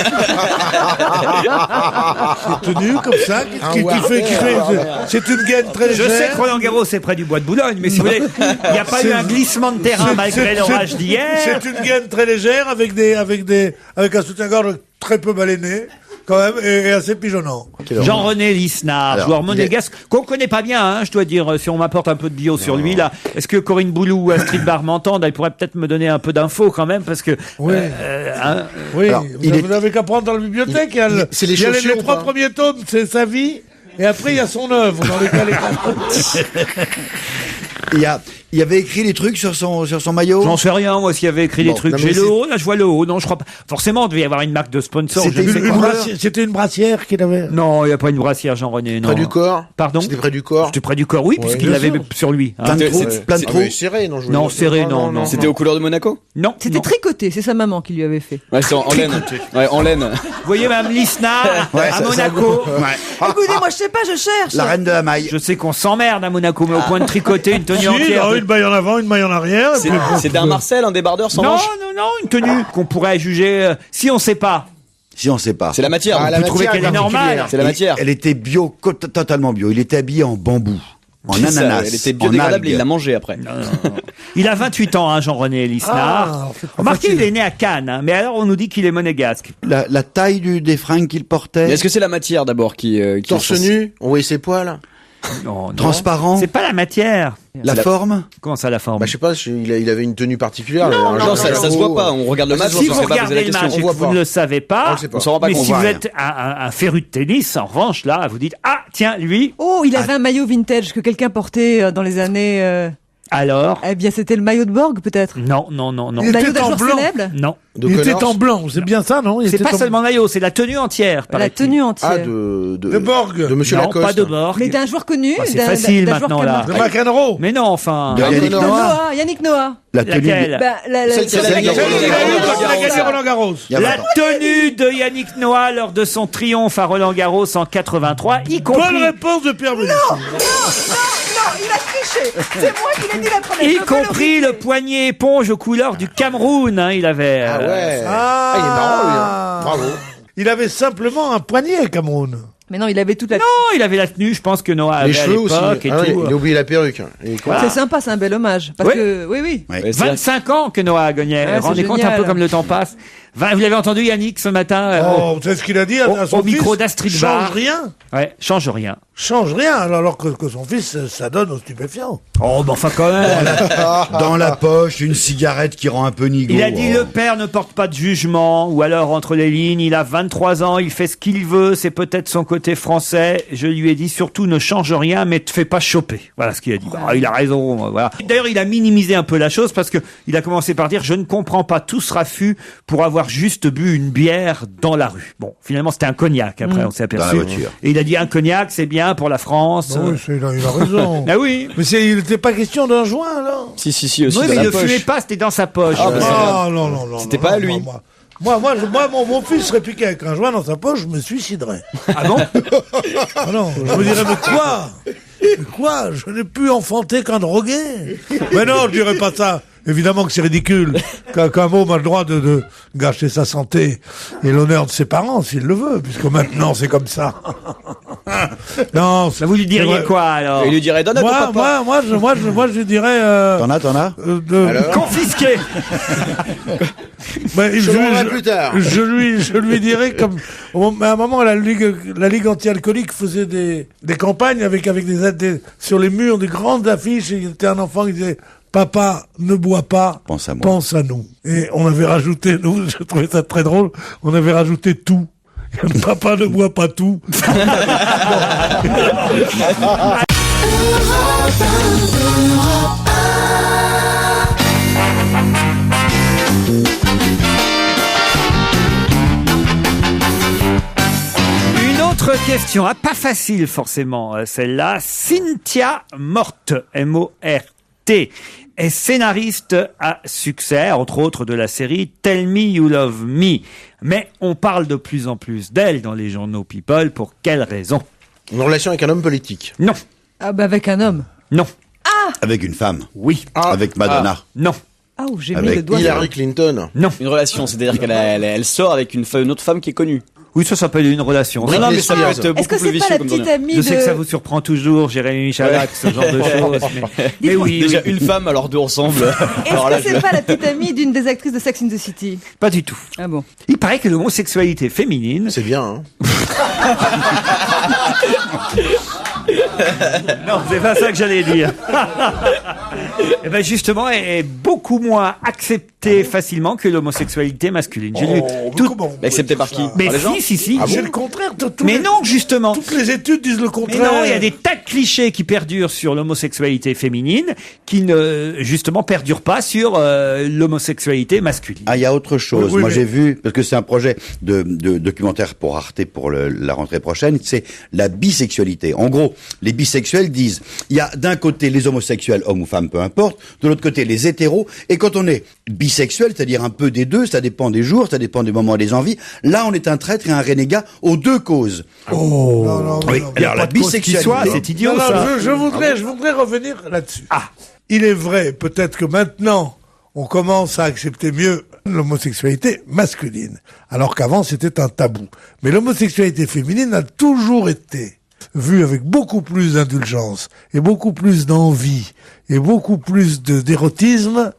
tenu comme ça, c'est une gaine très Je légère. sais que Roland Garros c'est près du bois de Boulogne, mais si vous voulez, il n'y a pas eu un glissement de terrain malgré l'orage d'hier. C'est une gaine très légère avec un soutien-gorge très peu baleiné, quand même, et assez pigeonnant. Jean-René Lisnard, Alors, joueur il est- monégasque, qu'on connaît pas bien, hein, je dois dire, si on m'apporte un peu de bio sur lui, là. Est-ce que Corinne Boulou ou Astrid Barr m'entendent? Elle pourrait peut-être me donner un peu d'infos quand même, parce que... Oui. Hein, Oui, Alors, vous avez qu'à prendre dans la bibliothèque. Il y a c'est les il y a chaussures les ou trois pas premiers tomes, c'est sa vie, et après il y a son œuvre dans lesquels Il y avait écrit des trucs sur son maillot? J'en sais rien, moi, s'il y avait écrit des Bon, trucs. non, J'ai mais le c'est- haut, là, je vois le haut. Non, je crois pas. Forcément, il devait y avoir une marque de sponsor. C'était je ne sais une pas. C'était une brassière qu'il avait. Non, il n'y a pas une brassière, Jean-René, non. Près du corps. Pardon? C'était près du corps. C'était près du corps, oui, puisqu'il bien l'avait sûr. sur lui. hein. Plein de trous, c'est- plein de c'est- trous. Mais serré, non, je voulais Non, dire. serré, non. C'était aux couleurs de Monaco. Non. C'était non. tricoté, c'est sa maman qui lui avait fait. Ouais, c'est en laine. Ouais, en laine. Vous voyez, Mme Lisnard, Ouais, à ça- Monaco. Écoutez, moi, je sais pas, je cherche. La reine de la maille. Je sais qu'on s'emmerde à Monaco, mais au point de tricoter une tenue Si, entière. une maille en avant, une maille en arrière. et C'est puis- c'était un Marcel, un débardeur sans Non, manche. non, une tenue qu'on pourrait juger, si on sait pas. Si on sait pas. C'est la matière. Ah, on la peut trouver matière qu'elle est normale. particulière. C'est la matière. Elle était bio, totalement bio. Il était habillé en bambou, en C'est ça, ananas, Elle était en biodégradable et il algues. l'a mangé après. Il a 28 ans, hein, Jean-René Lisnard. Ah, c'est pas Remarquez, facile. il est né à Cannes, hein, mais alors on nous dit qu'il est monégasque. La taille des fringues qu'il portait, Mais est-ce que c'est la matière d'abord qui Torse nu, on voyait ses poils. Non, non. transparent, C'est pas la matière. la forme. Comment ça, la forme? Bah, je sais pas, il avait une tenue particulière. Non, ça se voit pas. On regarde le match, Si on vous sait pas poser regardez la le question. match on et que voit vous pas. ne le savez On pas, le sait pas. On s'en rend pas mais compte. si vous voit êtes un féru de tennis, en revanche, là, vous dites, ah, tiens, lui, Oh, il avait un maillot vintage que quelqu'un portait dans les années... alors... Eh bien, c'était le maillot de Borg, peut-être. Non. Il Le était maillot d'un en joueur blanc. célèbre. Non. De Il était Connors. en blanc, c'est bien ça, non? Il C'est était pas en- seulement le maillot, c'est la tenue entière. La paraît-il. tenue entière. Ah, de Borg. De Monsieur Non, Lacoste. pas de Borg. Mais d'un joueur connu. Bah, c'est d'un- facile d'un joueur maintenant, qui a là. marqué. De McEnroe. Mais non, enfin... De Yannick non, Noah. Yannick Noah. La tenue. Laquelle? Bah, Celle qui a la- gagné la- Roland Il Garros. a gagné Roland Garros. Il y a La 20 ans. tenue de Yannick Noah lors de son triomphe à Roland Garros en 83, y Bonne compris, réponse de Pierre Bénichou. Non, il a triché. C'est moi qui l'ai dit la première y fois. compris le poignet éponge aux couleurs du Cameroun, hein, il avait... Ah ouais. Ah, il est marrant, lui. hein. Bravo. Il avait simplement un poignet, Cameroun. Mais non, il avait toute la... Non, il avait la tenue, je pense que Noah avait Les à cheveux aussi. l'époque et Ah, tout. il a oublié la perruque. Et quoi. C'est sympa, c'est un bel hommage. Parce Oui. que, oui. Ouais, 25 ans que Noah a gagné. Ouais, Rendez c'est compte un génial. peu comme le temps passe. Vous l'avez entendu Yannick ce matin Oh, c'est ce qu'il a dit à son au micro fils. d'Astrid Change Barr. rien. Ouais, change rien. Change rien, alors que son fils, ça donne aux stupéfiants. Oh, mais enfin quand même. Dans la poche, une cigarette qui rend un peu nigo. Il a dit Oh. le père ne porte pas de jugement, ou alors entre les lignes, il a 23 ans, il fait ce qu'il veut, c'est peut-être son côté français. Je lui ai dit surtout ne change rien, mais te fais pas choper. Voilà ce qu'il a dit. Bah, il a raison. Voilà. D'ailleurs, il a minimisé un peu la chose parce que il a commencé par dire je ne comprends pas tout ce raffut pour avoir juste bu une bière dans la rue. Bon, finalement c'était un cognac. Après, on s'est Dans la aperçu. voiture. Et il a dit un cognac, c'est bien pour la France. Oui, il a raison. Ah oui. Mais il n'était pas question d'un joint, là. Si, aussi Oui, dans mais la il ne poche. fumait pas, c'était dans sa poche. Ah, bah, Ah, non. C'était non, pas à non, lui. Moi, mon fils serait piqué avec un joint dans sa poche, je me suiciderais. Ah bon? Ah non, je me dirais, mais quoi? Mais quoi? Je n'ai pu enfanter qu'un drogué. Mais non, je dirais pas ça. Évidemment que c'est ridicule qu'un môme a le droit de gâcher sa santé et l'honneur de ses parents, s'il le veut, puisque maintenant c'est comme ça. Non, Vous lui diriez quoi alors? Il lui dirait donne à ton papa. moi, je dirais. T'en as Confisqué. Ben, Je le rendrai plus tard. Je lui dirais comme à un moment la Ligue anti-alcoolique faisait des campagnes avec sur les murs des grandes affiches et il y était un enfant qui disait papa ne bois pas, Pense à moi. pense à nous. Et on avait rajouté, nous, je trouvais ça très drôle, on avait rajouté tout. Papa ne boit pas tout. Une autre question, pas facile forcément, celle-là. Cynthia Morte, M-O-R-T, est scénariste à succès, entre autres de la série Tell Me You Love Me. Mais on parle de plus en plus d'elle dans les journaux People. Pour quelle raison? Une relation avec un homme politique. Non, Ah, bah, avec un homme. non, Avec une femme. oui, Avec Madonna. non, Ah, où j'ai mis Avec le doigt. Hillary Clinton. non. Une relation, c'est-à-dire elle sort avec une autre femme qui est connue. Oui, ça s'appelle une relation. Non, mais ça peut Spears. être beaucoup Est-ce que plus c'est vicieux pas la comme petite tournure. amie Je sais que ça de... vous surprend toujours, Jérémy Michalak, ce genre de choses. Mais oui, Déjà oui, une femme, alors deux ensemble. Est-ce Alors là, que c'est pas la petite amie d'une des actrices de Sex and the City? pas du tout. Ah bon. Il paraît que l'homosexualité féminine, C'est bien, hein. non, c'est pas ça que j'allais dire. Et ben justement, est beaucoup moins acceptée facilement que l'homosexualité masculine. J'ai lu tout. accepté par qui? Mais Par les gens si. C'est le contraire. Mais non, justement. Toutes les études disent le Mais contraire. non, il y a des tas de clichés qui perdurent sur l'homosexualité féminine, qui ne justement perdurent pas sur l'homosexualité masculine. Ah, il y a autre chose. Oui, Moi, mais- j'ai vu, parce que c'est un projet de documentaire pour Arte pour la rentrée prochaine, c'est la bisexualité. En gros, les bisexuels disent, il y a d'un côté les homosexuels, hommes ou femmes, peu importe, de l'autre côté les hétéros, et quand on est bisexuel, c'est-à-dire un peu des deux, ça dépend des jours, ça dépend des moments et des envies, là, on est un traître et un renégat aux deux causes. Non, Oui, alors la Pas de cause qui bisexualité... soit, c'est idiot Non, non, ça. je voudrais revenir là-dessus. Ah. Il est vrai, peut-être que maintenant, on commence à accepter mieux l'homosexualité masculine, alors qu'avant c'était un tabou. Mais l'homosexualité féminine a toujours été vue avec beaucoup plus d'indulgence et beaucoup plus d'envie et beaucoup plus d'érotisme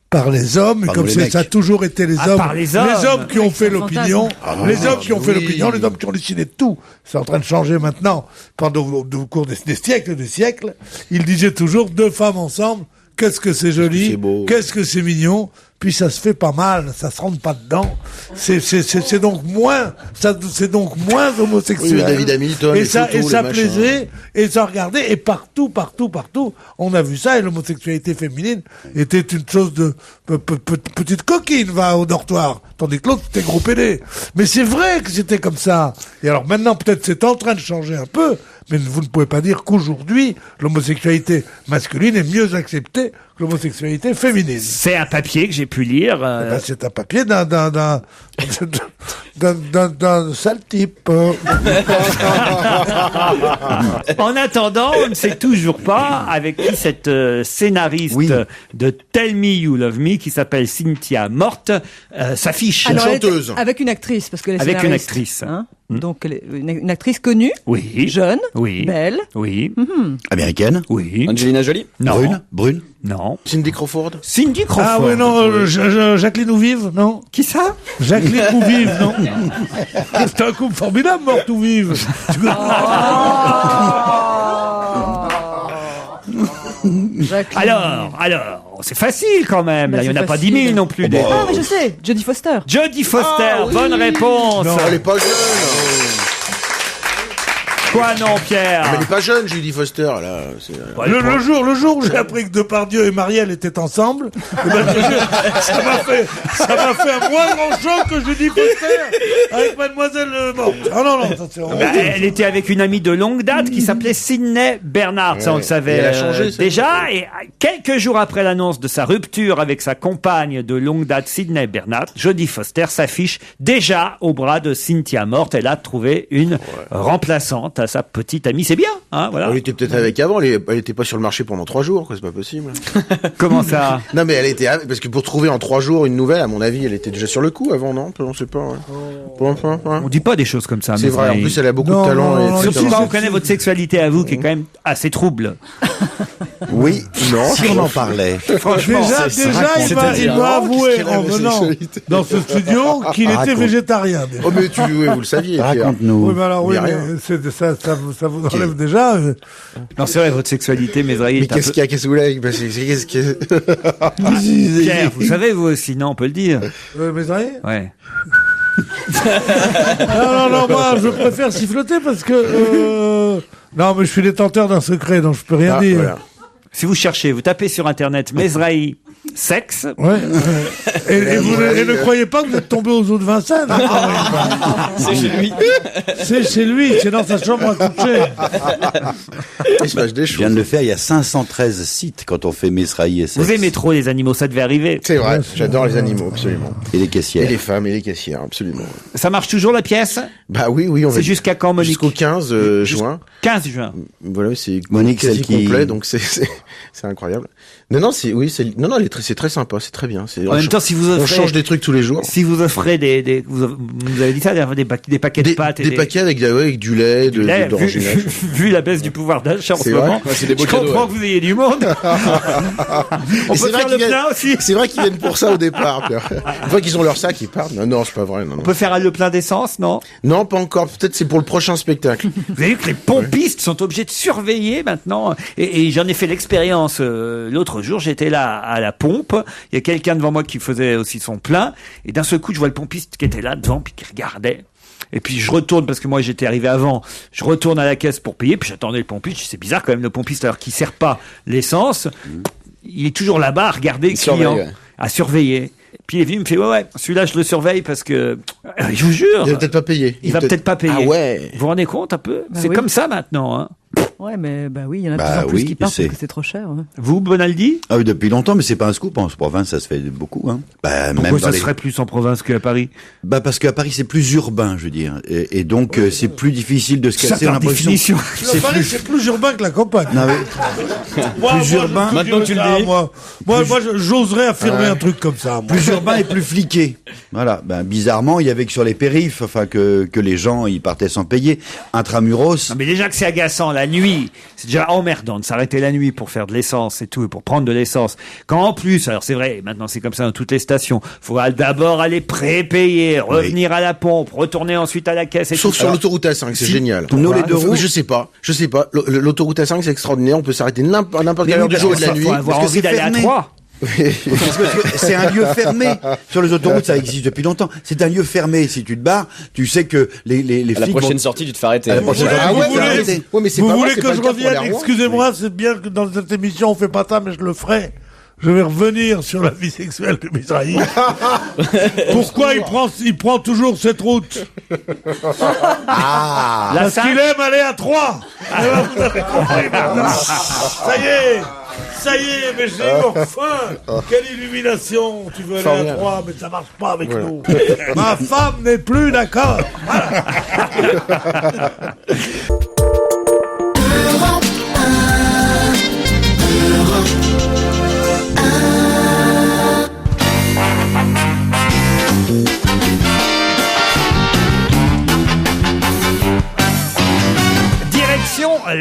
par les hommes, et Par comme nous, les ça mecs. a toujours été les Ah, hommes, par les hommes. qui ont fait c'est un l'opinion, fantasme. les hommes qui ont fait oui. l'opinion, les hommes qui ont décidé de tout. C'est en train de changer maintenant. Pendant au cours des siècles et des siècles, ils disaient toujours deux femmes ensemble. Qu'est-ce que c'est joli, C'est beau. qu'est-ce que c'est mignon. Puis ça se fait pas mal, ça se rentre pas dedans. C'est donc moins, c'est donc moins homosexuel. Oui, David Hamilton, et les ça, photos, et ça les machins. plaisait, et ça regardait, et partout, on a vu ça, et l'homosexualité féminine était une chose de petite coquine, va au dortoir, tandis que l'autre c'était gros pédé. Mais c'est vrai que c'était comme ça. Et alors maintenant, peut-être c'est en train de changer un peu, mais vous ne pouvez pas dire qu'aujourd'hui, l'homosexualité masculine est mieux acceptée que l'homosexualité féminine. C'est un papier que j'ai pu lire. Eh ben, c'est un papier d'un sale type. En attendant, on ne sait toujours pas avec qui cette scénariste Oui. de Tell Me You Love Me, qui s'appelle Cynthia Morte, s'affiche. Alors, elle était chanteuse. avec une actrice, parce que les Avec une scénaristes, actrice. hein. Donc, elle est une actrice connue, Oui. jeune, Oui. belle. Oui. Américaine. Oui. Angelina Jolie. Non. Brune. Non. Cindy Crawford. Cindy Crawford. Ah oui, non, Jacqueline Ouvive, non. Qui ça? Jacqueline Ouvive, non. C'est un couple formidable, morte ou vive. Alors, c'est facile quand même. Là, il n'y en a pas 10 000 non plus. des- Ah, mais je sais, Jodie Foster. Jodie Foster, bonne réponse. Non, elle est pas jeune. Quoi non, Pierre? Mais elle est pas jeune, Judy Foster, là. Le jour où j'ai appris que Depardieu et Marielle étaient ensemble, eh ben, ça m'a fait un moins grand choc que Judy Foster avec Mademoiselle morte. Ah non, ça c'est Elle était avec une amie de longue date qui s'appelait Sydney Bernard, ça on le savait Et elle a changé, ça. déjà. Et quelques jours après l'annonce de sa rupture avec sa compagne de longue date, Sydney Bernard, Jodie Foster s'affiche déjà au bras de Cynthia morte. Elle a trouvé une remplaçante à sa petite amie. C'est bien, hein, voilà. Elle était peut-être avec avant, elle était pas sur le marché pendant 3 jours, quoi, c'est pas possible. Comment ça? Non, mais elle était, parce que pour trouver en 3 jours une nouvelle, à mon avis, elle était déjà sur le coup avant, non? On sait pas, ouais. On dit pas des choses comme ça. C'est vrai, en plus, elle a beaucoup de talent. Surtout quand on connaît votre sexualité à vous, qui est quand même assez trouble. Oui, non. Si on en parlait. Franchement, déjà, il m'a avoué en venant dans ce studio qu'il était végétarien. Déjà. Oh, mais vous le saviez, Pierre. Raconte-nous. Oui, mais alors, oui, mais ça vous enlève déjà. Non, c'est vrai, votre sexualité, mais Mais qu'est-ce qu'il y a, qu'est-ce que vous voulez? Qu'est-ce que... Pierre, vous savez, vous aussi, non, on peut le dire. Mais rien. Ouais. Non, moi, je préfère siffloter parce que... Non, mais je suis détenteur d'un secret, donc je peux rien dire. Voilà. Si vous cherchez, vous tapez sur Internet Mesrahi sexe. Ouais. Et ne croyez pas que vous êtes tombé aux eaux de Vincennes. C'est chez lui. C'est chez lui, c'est dans sa chambre à coucher. Il se passe des Je choses. viens de le faire, il y a 513 sites quand on fait Mesrahi et sexe. Vous aimez trop les animaux, ça devait arriver. C'est vrai, j'adore les animaux, absolument. Et les Et caissières. les femmes et les caissières, absolument. Ça marche toujours la pièce? Bah oui, on va C'est jusqu'à quand, Monique? Jusqu'au 15 juin. 15 juin. Voilà, c'est Monique, quasi celle qui- complet, donc c'est incroyable. Non, c'est très sympa, c'est très bien. En même temps, si vous on offrez, change des trucs tous les jours. si vous offrez vous avez dit ça, des paquets de pâtes et Des paquets avec du lait, du lait, d'oranginage. vu la baisse du pouvoir d'achat en ce C'est vrai. moment, Ouais, c'est des beaux je cadeaux, comprends ouais. que vous ayez du monde. On Et c'est peut vrai faire le qu'ils viennent- plein aussi. C'est vrai qu'ils viennent pour ça au départ, Pierre. Une fois qu'ils ont leur sac, ils partent. Non, c'est pas vrai. Non. On peut faire le plein d'essence, non? Non, pas encore. Peut-être c'est pour le prochain spectacle. Vous avez vu que les pompistes sont obligés de surveiller maintenant. Et j'en ai fait l'expérience l'autre jour. J'étais là à la pompe. Il y a quelqu'un devant moi qui faisait aussi son plein. Et d'un seul coup, je vois le pompiste qui était là devant, puis qui regardait. Et puis je retourne, parce que moi j'étais arrivé avant, je retourne à la caisse pour payer, puis j'attendais le pompiste. C'est bizarre quand même, le pompiste, alors qu'il sert pas l'essence, il est toujours là-bas à regarder le client, surveille, ouais. à surveiller. Puis il est venu, il me fait ouais, celui-là je le surveille parce que, je vous jure, Il va peut-être pas payer. il va peut-être pas payer. Ah ouais. Vous vous rendez compte un peu? Bah C'est oui. comme ça maintenant, hein. Ouais, mais bah oui, il y en a de Bah plus en plus oui, qui partent c'est- parce que c'est trop cher. Ouais. Vous, Bonaldi? Ah oui, depuis longtemps, mais c'est pas un scoop. En province, ça se fait beaucoup. Hein. Bah, Pourquoi même ça dans se les... ferait plus en province qu'à Paris? Bah parce qu'à Paris c'est plus urbain, je veux dire, et donc c'est plus difficile de se Ça, casser. par L'impression. définition. C'est plus urbain que la campagne. Non, mais Moi, plus urbain. je Maintenant que tu le dirais ça, dis. Moi, j'oserais affirmer un truc comme ça. moi. plus urbain et plus fliqué. Voilà. Ben bizarrement, il y avait que sur les périphes, enfin que les gens ils partaient sans payer. Intramuros. Non, mais déjà que c'est agaçant la nuit, c'est déjà emmerdant de s'arrêter la nuit pour faire de l'essence et tout, et pour prendre de l'essence. Quand en plus, alors c'est vrai, maintenant c'est comme ça dans toutes les stations, faut d'abord aller prépayer, revenir à la pompe, retourner ensuite à la caisse et Sauf tout. sur l'autoroute A5, c'est génial. Nous, les deux roues. Je sais pas. L'autoroute A5, c'est extraordinaire. On peut s'arrêter à n'importe quelle heure du jour et de la nuit. Faut avoir parce que envie c'est d'aller à fermé. 3. Parce que c'est un lieu fermé. Sur les autoroutes, ça existe depuis longtemps. C'est un lieu fermé. Si tu te barres, tu sais que les À la flics prochaine vont... sortie, tu te fais arrêter. À la prochaine Ouais, sortie, vous tu te fais voulez- arrêter. Ouais, mais c'est Vous pas voulez vrai, c'est que pas je le cas pour les revienne? Rois. Excusez-moi, c'est bien que dans cette émission on fait pas ça, mais je le ferai. Je vais revenir sur la vie sexuelle de Mizrahi. Pourquoi il prend toujours cette route? Ah. La Parce 5, qu'il aime aller à 3. Vous avez compris maintenant. Ça y est, mais j'ai enfin. Quelle illumination. Tu veux aller à Formidable. 3, mais ça marche pas avec nous. Ma femme n'est plus d'accord. Voilà.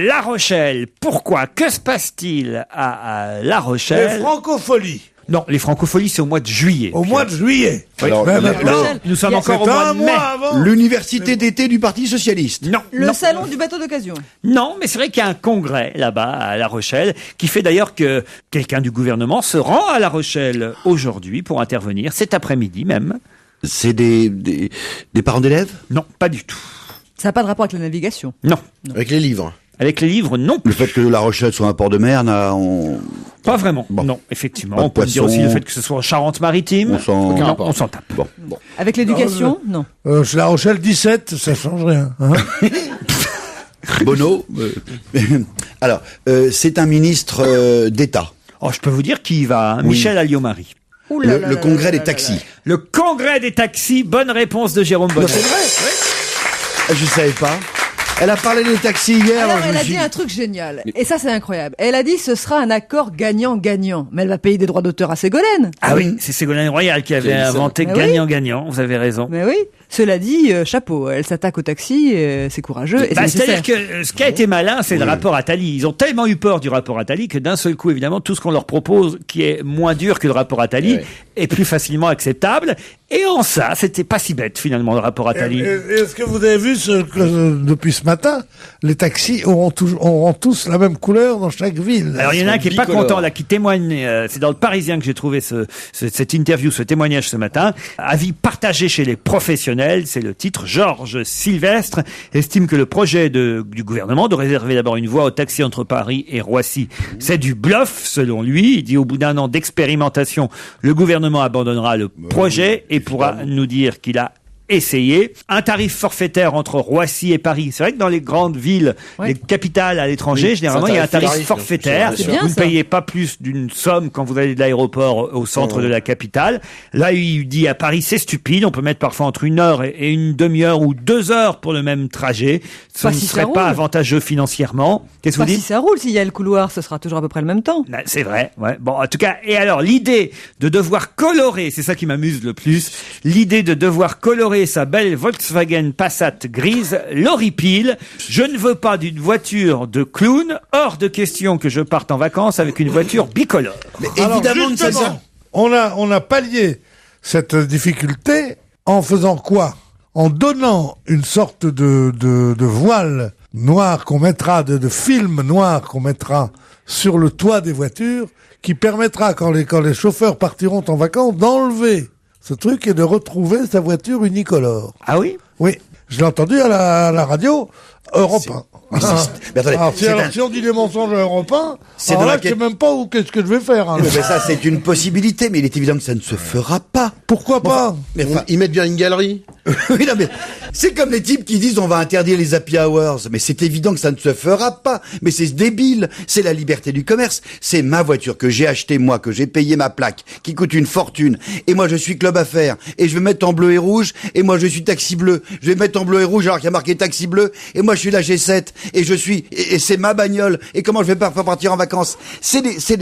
La Rochelle. Pourquoi? Que se passe-t-il à La Rochelle? Les francopholies. Non, les francopholies, c'est au mois de juillet. Au mois de juillet. Oui. Alors, Ben maintenant, Nous sommes encore au mois de mai. avant. l'université d'été du Parti socialiste. Non, Le non, salon du bateau d'occasion. non, mais c'est vrai qu'il y a un congrès là-bas à La Rochelle qui fait d'ailleurs que quelqu'un du gouvernement se rend à La Rochelle aujourd'hui pour intervenir, cet après-midi même. C'est des parents d'élèves? Non, pas du tout. Ça n'a pas de rapport avec la navigation. Non. Avec les livres. Avec les livres, non. Le fait que La Rochelle soit un port de mer, Pas vraiment. Bon. Non, effectivement. Pas de On peut dire poisson. aussi le fait que ce soit en Charente-Maritime. on s'en... Non, on s'en tape. Bon. Avec l'éducation, non. Chez La Rochelle 17, ça change rien. Hein. Bono. Alors, c'est un ministre d'État. Oh, je peux vous dire qui y va, hein. Michel Alliot-Marie. Ouh là là Le là congrès là des là taxis. là. Le congrès des taxis, bonne réponse de Jérôme Bonnet. Non, c'est vrai. Je savais pas. Elle a parlé des taxis hier. Alors, je elle me a suis dit un truc génial. Et ça, c'est incroyable. Elle a dit ce sera un accord gagnant-gagnant. Mais elle va payer des droits d'auteur à Ségolène. Ah oui, c'est Ségolène Royal qui avait inventé Mais oui. gagnant-gagnant, vous avez raison. Mais oui. Cela dit, chapeau. Elle s'attaque au taxi, c'est courageux. Et c'est C'est-à-dire nécessaire. que ce qui a été malin, c'est le rapport Attali. Ils ont tellement eu peur du rapport Attali que d'un seul coup, évidemment, tout ce qu'on leur propose, qui est moins dur que le rapport Attali, est plus facilement acceptable. Et en ça, c'était pas si bête, finalement, le rapport Attali. Est-ce que vous avez vu depuis ce matin, les taxis auront tous la même couleur dans chaque ville? Alors il y en a un qui est pas content là, qui témoigne. C'est dans le Parisien que j'ai trouvé cette interview, ce témoignage ce matin. Avis partagé chez les professionnels, c'est le titre. Georges Sylvestre estime que le projet du gouvernement de réserver d'abord une voie au taxi entre Paris et Roissy, c'est du bluff selon lui. Il dit au bout d'un an d'expérimentation, le gouvernement abandonnera le projet et pourra nous dire qu'il a essayé. Un tarif forfaitaire entre Roissy et Paris. C'est vrai que dans les grandes villes, les capitales à l'étranger, généralement, il y a un tarif forfaitaire. C'est bien, Vous ne ça. payez pas plus d'une somme quand vous allez de l'aéroport au centre de la capitale. Là, il dit à Paris, c'est stupide. On peut mettre parfois entre 1 heure et une demi-heure ou 2 heures pour le même trajet. Ça Pas ne si ça serait pas roule. avantageux financièrement. Qu'est-ce que vous Pas si dites? ça roule, s'il y a le couloir, ce sera toujours à peu près le même temps. Ben, c'est vrai, ouais. Bon, en tout cas, et alors, l'idée de devoir colorer, c'est ça qui m'amuse le plus, l'idée de devoir colorer sa belle Volkswagen Passat grise l'horripile. Je ne veux pas d'une voiture de clown, hors de question que je parte en vacances avec une voiture bicolore. Mais Alors, évidemment que c'est justement, ça. on a pallié cette difficulté en faisant quoi? En donnant une sorte de voile noir qu'on mettra, de film noir qu'on mettra sur le toit des voitures, qui permettra, quand les chauffeurs partiront en vacances, d'enlever ce truc et de retrouver sa voiture unicolore. Ah oui? Oui, je l'ai entendu à la radio Europe 1. Mais attendez, Alors, c'est un- si on dit des mensonges à Europe 1, C'est alors dans là, la je sais quête- même pas qu'est-ce que je vais faire. Hein. Mais ça, c'est une possibilité, mais il est évident que ça ne se fera pas. Pourquoi pas? Mais enfin, Ils mettent bien une galerie. oui, non, mais c'est comme les types qui disent on va interdire les happy hours. Mais c'est évident que ça ne se fera pas. Mais c'est débile. C'est la liberté du commerce. C'est ma voiture que j'ai achetée moi, que j'ai payé ma plaque, qui coûte une fortune. Et moi, je suis club affaires. Et je vais mettre en bleu et rouge. Et moi, je suis taxi bleu. Je vais mettre en bleu et rouge alors qu'il y a marqué taxi bleu. Et moi, je suis la G7. Et je suis, et c'est ma bagnole. Et comment je vais pas partir en vacances? C'est des effets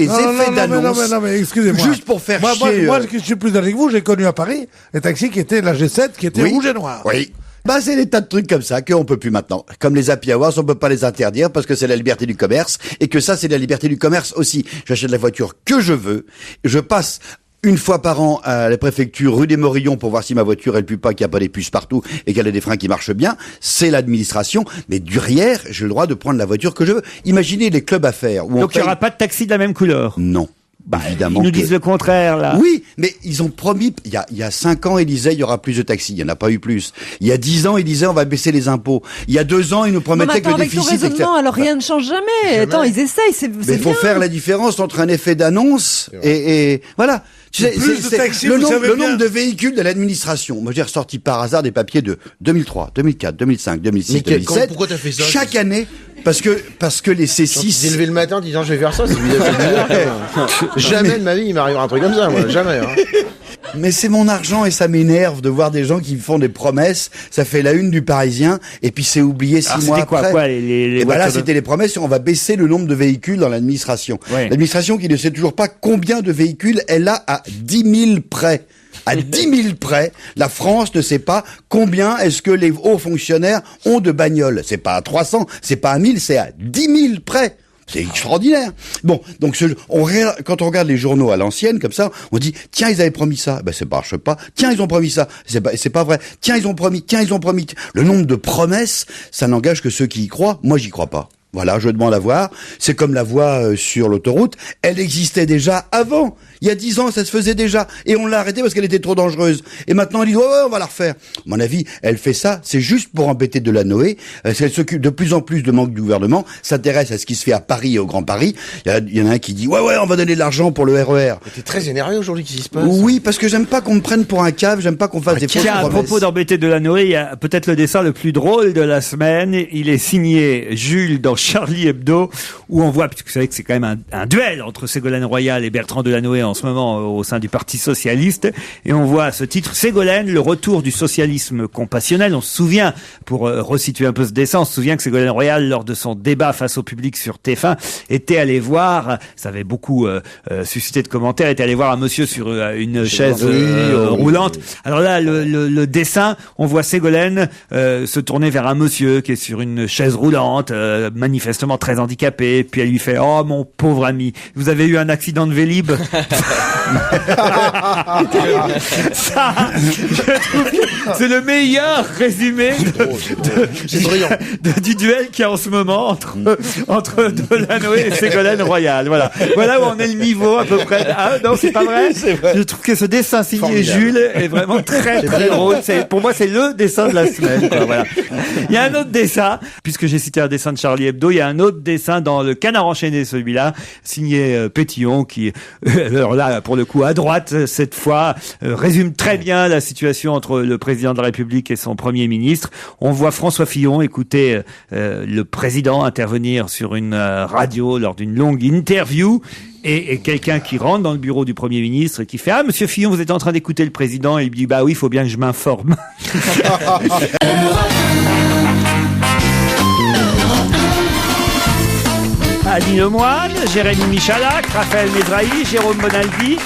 d'annonce. Non, mais excusez-moi. Juste pour faire moi, chier. Moi, je suis plus avec vous, j'ai connu à Paris les taxis qui étaient la G7, qui étaient Oui. rouge et noir. Oui. Bah, c'est des tas de trucs comme ça qu'on peut plus maintenant. Comme les happy hours, on peut pas les interdire parce que c'est la liberté du commerce et que ça, c'est la liberté du commerce aussi. J'achète la voiture que je veux. Je passe une fois par an à la préfecture rue des Morillons pour voir si ma voiture elle pue pas, qu'il n'y a pas des puces partout et qu'elle a des freins qui marchent bien. C'est l'administration. Mais derrière, j'ai le droit de prendre la voiture que je veux. Imaginez les clubs affaires où on Donc il n'y paye... aura pas de taxi de la même couleur. Non. Bah, évidemment. Ils nous que- disent le contraire, là. Oui, mais ils ont promis, il y a 5 ans, ils disaient il y aura plus de taxis. Il n'y en a pas eu plus. Il y a 10 ans, ils disaient on va baisser les impôts. Il y a 2 ans, ils nous Non, promettaient mais que attends, le avec ton déficit... raisonnement, alors rien ne change jamais. Attends, ils essayent, c'est Mais c'est il faut bien. faire la différence entre un effet d'annonce et voilà. Tu sais, Plus de taxis, le vous nombre, savez le bien. nombre de véhicules de l'administration. Moi, j'ai ressorti par hasard des papiers de 2003, 2004, 2005, 2006, Mais 2007. pourquoi t'as fait ça? Chaque année, parce que les Ils s'est C6... levé le matin en disant je vais faire ça, c'est bizarre. quand même. Jamais de ma vie il m'arrivera un truc comme ça, moi. Jamais. Hein. Mais c'est mon argent et ça m'énerve de voir des gens qui font des promesses. Ça fait la une du Parisien et puis c'est oublié 6 Alors, mois c'était après. quoi, les Et voilà, voitures de- c'était les promesses. On va baisser le nombre de véhicules dans l'administration. Ouais. L'administration qui ne sait toujours pas combien de véhicules elle a à 10 000 près. À 10 000 près, la France ne sait pas combien est-ce que les hauts fonctionnaires ont de bagnoles. C'est pas à 300, c'est pas à 1000, c'est à 10 000 près. C'est extraordinaire. Bon, donc quand on regarde les journaux à l'ancienne comme ça, on dit tiens ils avaient promis ça, ben ça marche pas. Tiens ils ont promis ça, c'est pas vrai. Tiens ils ont promis. Le nombre de promesses, ça n'engage que ceux qui y croient. Moi j'y crois pas. Voilà, je demande à voir. C'est comme la voie sur l'autoroute. Elle existait déjà avant. Il y a 10 ans, ça se faisait déjà. Et on l'a arrêtée parce qu'elle était trop dangereuse. Et maintenant, elle dit, ouais, on va la refaire. À mon avis, elle fait ça, c'est juste pour embêter Delanoë. Elle s'occupe de plus en plus de manque du gouvernement, s'intéresse à ce qui se fait à Paris et au Grand Paris. Il y en a un qui dit, ouais, on va donner de l'argent pour le RER. T'es très énervé aujourd'hui, qu'est-ce qui se passe? Oui, parce que j'aime pas qu'on me prenne pour un cave, j'aime pas qu'on fasse des fausses promesses. À propos d'embêter Delanoë, il y a peut-être le dessin le plus drôle de la semaine. Il est signé Jules dans Charlie Hebdo, où on voit, puisque vous savez que c'est quand même un duel entre Ségolène Royal et Bertrand Delanoë en ce moment au sein du Parti Socialiste, et on voit ce titre, Ségolène, le retour du socialisme compassionnel. On se souvient, pour resituer un peu ce dessin, on se souvient que Ségolène Royal, lors de son débat face au public sur TF1, était allé voir, ça avait beaucoup suscité de commentaires, était allé voir un monsieur sur une chaise roulante. Alors là, le dessin, on voit Ségolène se tourner vers un monsieur qui est sur une chaise roulante, manifestement très handicapé, puis elle lui fait « Oh, mon pauvre ami, vous avez eu un accident de Vélib ?» Ça, je trouve que c'est le meilleur résumé du duel qu'il y a en ce moment entre Delanoë et Ségolène Royal. Voilà où on est le niveau à peu près. Ah non, c'est pas vrai. Je trouve que ce dessin signé Jules est vraiment très drôle. Pour moi, c'est le dessin de la semaine. Voilà. Il y a un autre dessin, puisque j'ai cité un dessin de Charlie Hebdo, il y a un autre dessin dans le Canard enchaîné, celui-là, signé Pétillon, qui alors là, pour le coup, à droite, cette fois, résume très bien la situation entre le président de la République et son Premier ministre. On voit François Fillon écouter le président intervenir sur une radio lors d'une longue interview, et quelqu'un qui rentre dans le bureau du Premier ministre et qui fait « Ah, monsieur Fillon, vous êtes en train d'écouter le président ?» Et il dit « Bah oui, il faut bien que je m'informe. » Aline Lemoine, Jérémy Michalak, Raphaël Médrahi, Jérôme Bonaldi,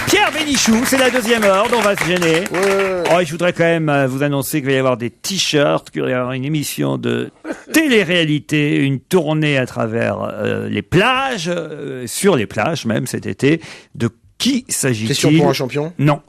Pierre Bénichou, c'est la deuxième heure dont on va se gêner. Oh, je voudrais quand même vous annoncer qu'il va y avoir des t-shirts, qu'il va y avoir une émission de télé-réalité, une tournée à travers les plages, sur les plages même cet été. De qui s'agit-il? Question pour un champion? Non.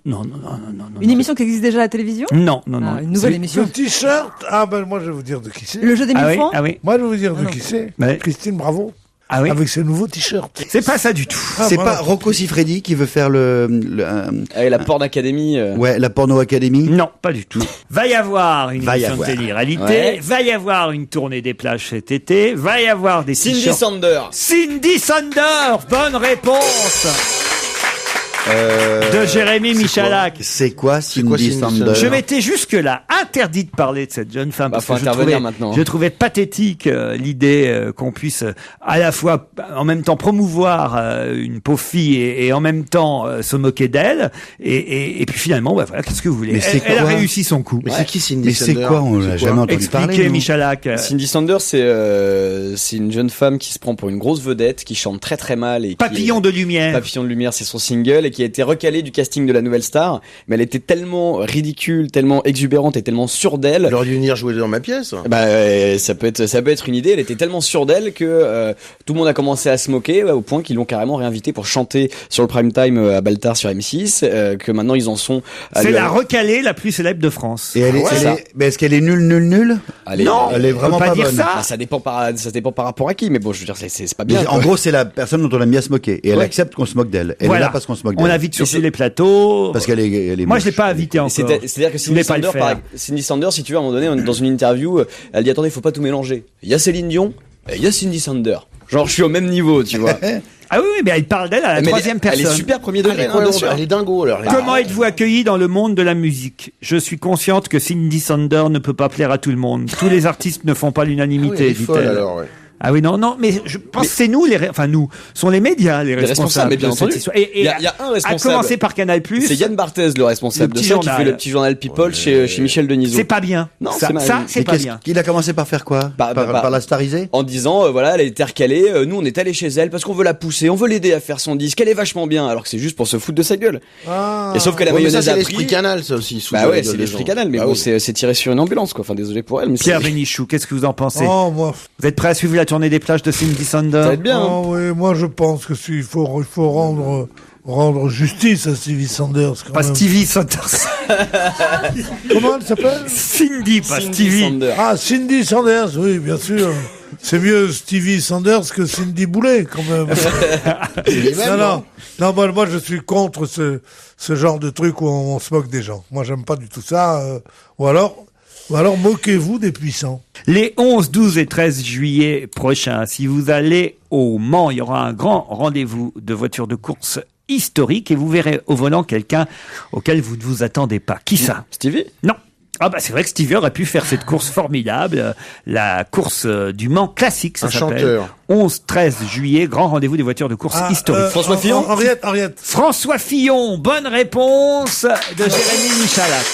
Une émission qui existe déjà à la télévision? Non. Une nouvelle émission. Le t-shirt? Ah ben moi je vais vous dire de qui c'est. Le jeu des 1000 francs? Ah oui. Moi je vais vous dire de qui c'est. Ouais. Christine Bravo. Ah oui. Avec ses nouveaux t-shirts. C'est pas ça du tout. C'est pas Rocco Siffredi qui veut faire la Porn Academy. Ouais, la Porno Academy. Non, pas du tout. Va y avoir une émission de télé-réalité. Ouais. Va y avoir une tournée des plages cet été. Va y avoir des Cindy t-shirts. Sander. Cindy Sander. Bonne réponse. De Jérémy Michalak. C'est quoi Cindy Sander? Je m'étais jusque-là interdit de parler de cette jeune femme parce faut que intervenir maintenant. Je trouvais pathétique l'idée qu'on puisse à la fois en même temps promouvoir une pauvre fille et en même temps se moquer d'elle et puis finalement voilà, qu'est-ce que vous voulez, elle a réussi son coup. Mais c'est qui Cindy Sander? Mais c'est quoi? On l'a jamais entendu parler. Expliquez Michalak. Cindy Sander, c'est une jeune femme qui se prend pour une grosse vedette, qui chante très très mal et Papillon de lumière. Papillon de lumière, c'est son single, et qui a été recalée du casting de la Nouvelle Star, mais elle était tellement ridicule, tellement exubérante et tellement sûre d'elle. Elle aurait dû venir jouer dans ma pièce. Bah ça peut être une idée. Elle était tellement sûre d'elle que tout le monde a commencé à se moquer, au point qu'ils l'ont carrément réinvitée pour chanter sur le prime time à Baltar sur M6, que maintenant ils en sont. C'est la recalée la plus célèbre de France. Et mais est-ce qu'elle est nulle? Non, elle est vraiment pas dire bonne. ça. Ah, ça dépend par rapport à qui, mais bon, je veux dire, c'est pas bien. Mais en gros, c'est la personne dont on a mis à se moquer, et elle accepte qu'on se moque d'elle. Elle est là parce qu'on se moque d'elle. On l'invite sur tous les plateaux. Parce qu'elle est Moi, je l'ai pas invité encore. C'est-à-dire que Cindy Sander, si tu veux, à un moment donné, dans une interview, elle dit attendez, faut pas tout mélanger. Il y a Céline Dion, et il y a Cindy Sander. Genre, je suis au même niveau, tu vois. Ah oui, mais elle parle d'elle à la troisième personne. Elle est super premier degré, bien sûr. Elle est dingo, alors. Comment êtes-vous accueilli dans le monde de la musique? Je suis consciente que Cindy Sander ne peut pas plaire à tout le monde. Tous les artistes ne font pas l'unanimité, dit-elle. Ah oui, non, mais je pense que c'est nous, nous, sont les médias les responsables mais bien de cette entendu. histoire. Et Il y a un responsable. à commencer par Canal+. C'est Yann Barthès, le responsable Le de petit ça, qui journal. fait le petit journal People chez Michel Denisot. C'est pas bien. Non, ça, c'est Mais pas bien. Il a commencé par faire quoi? Par la stariser? En disant, voilà, elle est intercalée, nous on est allé chez elle parce qu'on veut la pousser, on veut l'aider à faire son disque, elle est vachement bien, alors que c'est juste pour se foutre de sa gueule. Et sauf que la mayonnaise c'est a l'esprit pris... Canal, ça aussi. Bah ouais, c'est l'esprit Canal, mais Bah bon, oui. c'est tiré sur une ambulance, quoi. Enfin, désolé pour elle, mais Pierre Bénichou, qu'est-ce que vous en pensez? Oh, moi. Vous êtes prêt à suivre la tournée des plages de Cindy Sander? Ça va être bien. Oh, oui, moi je pense que il faut rendre justice à Stevie Sanders. Quand Pas même. Stevie Sanders. Comment elle s'appelle? Cindy, pas Stevie. Sander. Ah, Cindy Sanders, oui, bien sûr. C'est mieux Stevie Sanders que Cindy Boulet, quand même. Non, moi je suis contre ce genre de truc où on se moque des gens. Moi j'aime pas du tout ça. Ou alors moquez-vous des puissants. Les 11, 12 et 13 juillet prochains, si vous allez au Mans, il y aura un grand rendez-vous de voitures de course historique et vous verrez au volant quelqu'un auquel vous ne vous attendez pas. Qui ça? Stevie? Non. Ah bah c'est vrai que Stevie aurait pu faire cette course formidable, la course du Mans classique, ça Un s'appelle. chanteur. 11-13 juillet, grand rendez-vous des voitures de course historique. François Fillon? Henriette. François Fillon, bonne réponse de Jérémy Michalak.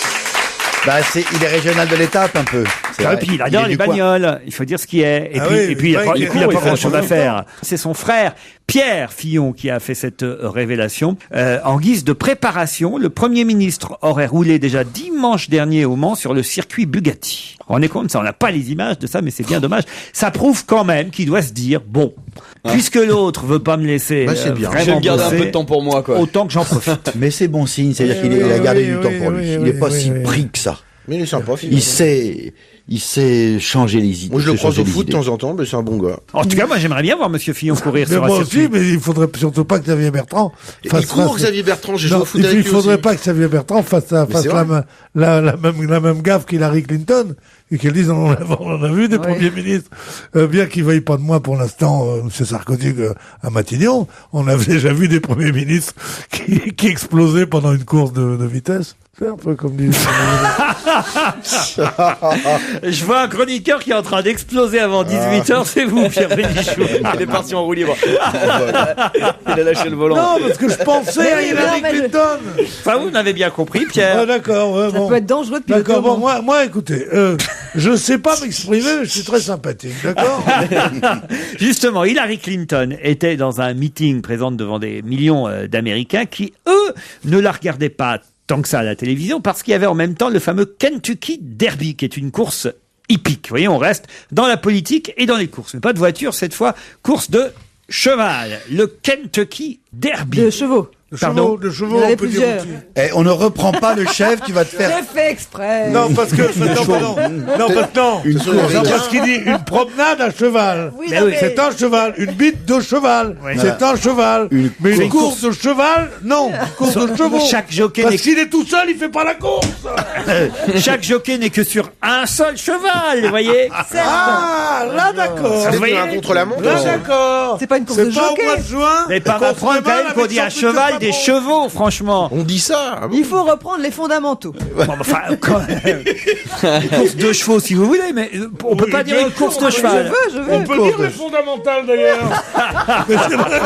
Bah, il est régional de l'étape, un peu. C'est Et vrai. puis il adore les est du coin. bagnoles, il faut dire ce qui est. Et Ah puis, oui, et puis il a c'est pas, vrai du qu'il coup, est il a court, pas il fait grand chose un à peu faire. C'est son frère Pierre Fillon qui a fait cette révélation. En guise de préparation, le Premier ministre aurait roulé déjà dimanche dernier au Mans sur le circuit Bugatti. On est compte, ça, on n'a pas les images de ça, mais c'est bien dommage. Ça prouve quand même qu'il doit se dire, bon, puisque l'autre veut pas me laisser Bah, c'est bien. Je vais vraiment me garder un bosser, peu de temps pour moi, quoi. autant que j'en profite. Mais c'est bon signe, c'est-à-dire qu'il Oui, a gardé oui, du oui, temps pour lui. oui, Il n'est pas oui, si oui. pris que ça. Mais il est sympa, Il sait changer les idées. Moi, je le croise changer au les foot de idées. temps en temps, mais c'est un bon gars. En tout cas, moi, j'aimerais bien voir Monsieur Fillon courir Mais sur un moi circuit. aussi, mais il faudrait surtout pas que Xavier Bertrand Il court, Xavier Bertrand, j'ai joué Non, au foot il avec lui faudrait aussi. pas que Xavier Bertrand fasse c'est vrai. la même gaffe qu'Hillary Clinton et qu'elle dise on en a vu des premiers ministres. Bien qu'il veuille pas de moi pour l'instant, M. Sarkozy à Matignon, on a déjà vu des premiers ministres qui explosaient pendant une course de vitesse. C'est un peu comme dit. Je vois un chroniqueur qui est en train d'exploser avant 18h, c'est vous, Pierre Bénichou. Il est parti en roue libre. Il a lâché le volant. Non, parce que je pensais à Oui, Hillary non, mais Clinton. Enfin, vous n'avez bien compris, Pierre. Ah, d'accord, ouais, Ça bon. peut être dangereux de piloter. D'accord, au bon, Mans. moi, écoutez, je sais pas m'exprimer, mais je suis très sympathique, d'accord? Justement, Hillary Clinton était dans un meeting présente devant des millions d'Américains qui, eux, ne la regardaient pas tant que ça à la télévision parce qu'il y avait en même temps le fameux Kentucky Derby, qui est une course hippique. Vous voyez, on reste dans la politique et dans les courses. Mais pas de voiture, cette fois, course de cheval. Le Kentucky Derby. De chevaux. Pardon. De Il y chevaux, en avait on peut dire plusieurs. aussi. Eh, on ne reprend pas le chef, tu vas te faire... J'ai fait exprès. Non, parce que, non, Une course. parce qu'il dit une promenade à cheval. Oui, Mais non, oui. mais- C'est un cheval, une bite de cheval. Oui. C'est un cheval. Mais une course de cheval, non. Une course de chevaux. Chaque jockey Parce n'est qu'il est tout seul, il fait pas la course. Chaque jockey n'est que sur un seul cheval, vous voyez. Ah, là, d'accord. Vous C'est voyez, un contre-la-montre. Là, aussi. d'accord. C'est pas une course C'est de pas au jockey. mois de juin. Mais pas qu'on se m'apprendre quand déballe même qu'on avec dit à son futur cheval des patron. chevaux, franchement. On dit ça. Ah bon Il faut reprendre les fondamentaux. Bon, enfin, quand même. Une course de chevaux, si vous voulez, mais on peut Oui, pas dire bien une course sûr, de je cheval. Je veux. On peut dire les fondamentales d'ailleurs. Mais c'est vrai.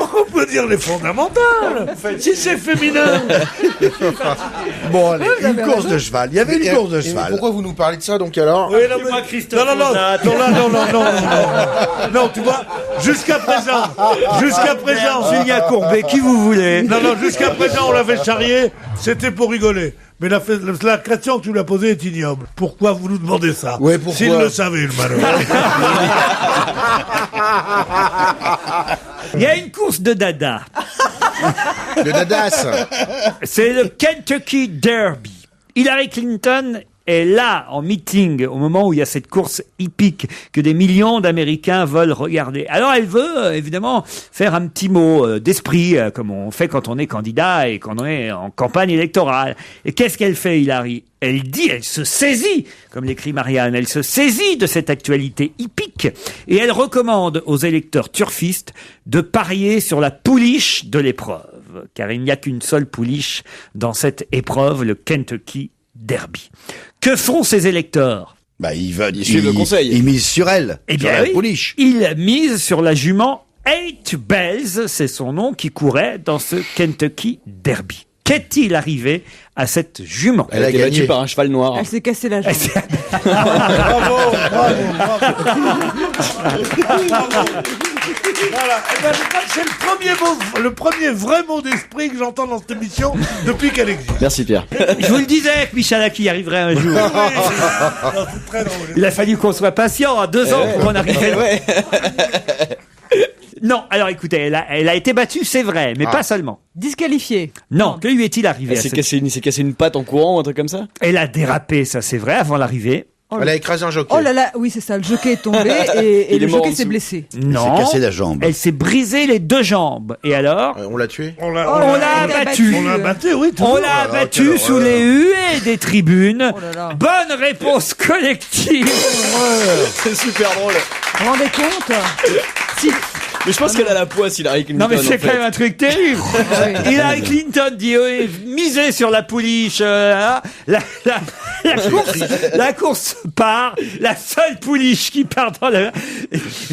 On peut dire les fondamentales. Si c'est féminin. Bon, allez, une course de cheval. Il y avait une course de Et cheval. pourquoi vous nous parlez de ça donc alors? Oui, non, C'est mais- pas Christophe non, Onat. non, tu vois, jusqu'à présent, Julien Courbet, qui vous voulez. non, jusqu'à présent, on l'avait charrié, c'était pour rigoler. Mais la question que tu lui as posée est ignoble. Pourquoi vous nous demandez ça? Ouais, pourquoi? S'il le savait, le malheureux. Il y a une course de dada. Le Dadas. C'est le Kentucky Derby. Hillary Clinton est là en meeting au moment où il y a cette course hippique que des millions d'Américains veulent regarder. Alors elle veut évidemment faire un petit mot d'esprit comme on fait quand on est candidat et quand on est en campagne électorale. Et qu'est-ce qu'elle fait, Hillary? Elle dit, elle se saisit, comme l'écrit Marianne, elle se saisit de cette actualité hippique et elle recommande aux électeurs turfistes de parier sur la pouliche de l'épreuve, car il n'y a qu'une seule pouliche dans cette épreuve, le Kentucky Derby. Que font ces électeurs? Bah, il suit le conseil. Il mise sur elle. Eh sur bien la oui, pouliche. il mise sur la jument 8 Bells, c'est son nom, qui courait dans ce Kentucky Derby. Qu'est-il arrivé à cette jument? Elle a été battue par un cheval noir. Elle s'est cassée la jambe. Bravo. Voilà. Eh ben, c'est le premier vrai mot d'esprit que j'entends dans cette émission depuis qu'elle existe. Merci Pierre. Je vous le disais que Michalak y arriverait un jour. C'est très drôle. Il a fallu qu'on soit patient, 2 ans pour en arriver là. Non, alors écoutez, elle a été battue, c'est vrai, mais pas seulement. Disqualifiée. Non, que lui est-il arrivé Elle à s'est cette... cassé une patte en courant ou un truc comme ça? Elle a dérapé, ça c'est vrai, avant l'arrivée. Elle a écrasé un jockey. Oh là là, oui c'est ça, le jockey est tombé et Il le est mort jockey en s'est dessous. blessé. Non, s'est cassé la jambe. Elle s'est brisé les 2 jambes. Et alors On l'a tué. On l'a abattu. On l'a abattu, oui. On toujours. l'a là, abattu quelle sous horreur. les huées des tribunes. Oh là là. Bonne réponse collective. C'est super drôle. Vous vous rendez compte si... Mais je pense qu'elle a la poisse, Hillary Clinton. Non mais c'est en fait. quand même un truc terrible. Hillary Clinton dit misez sur la pouliche. Hein. La course part. La seule pouliche qui part dans le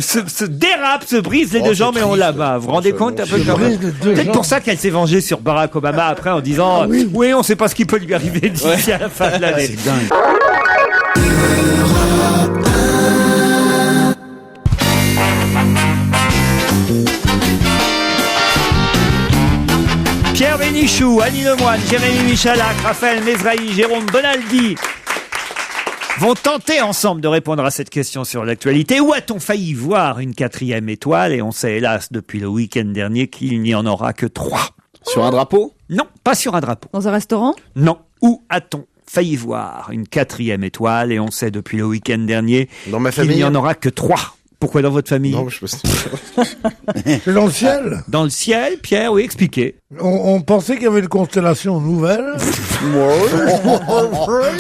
se dérape, se brise les 2 c'est jambes et on triste. la bat. Vous vous rendez compte un peu Se quand même. brise les 2 Peut-être jambes. pour ça qu'elle s'est vengée sur Barack Obama après en disant oui on sait pas ce qui peut lui arriver d'ici à la fin de l'année. C'est dingue. Pierre Bénichou, Annie Lemoine, Jérémy Michalak, Raphaël Mesrahi, Jérôme Bonaldi vont tenter ensemble de répondre à cette question sur l'actualité. Où a-t-on failli voir une 4e étoile? Et on sait hélas depuis le week-end dernier qu'il n'y en aura que 3. Sur un drapeau? Non, pas sur un drapeau. Dans un restaurant? Non. Où a-t-on failli voir une 4e étoile? Et on sait depuis le week-end dernier Dans ma qu'il famille. n'y en aura que 3. Pourquoi dans votre famille? Non, je pense. C'est dans le ciel. Dans le ciel, Pierre, oui, expliquez. On pensait qu'il y avait une constellation nouvelle.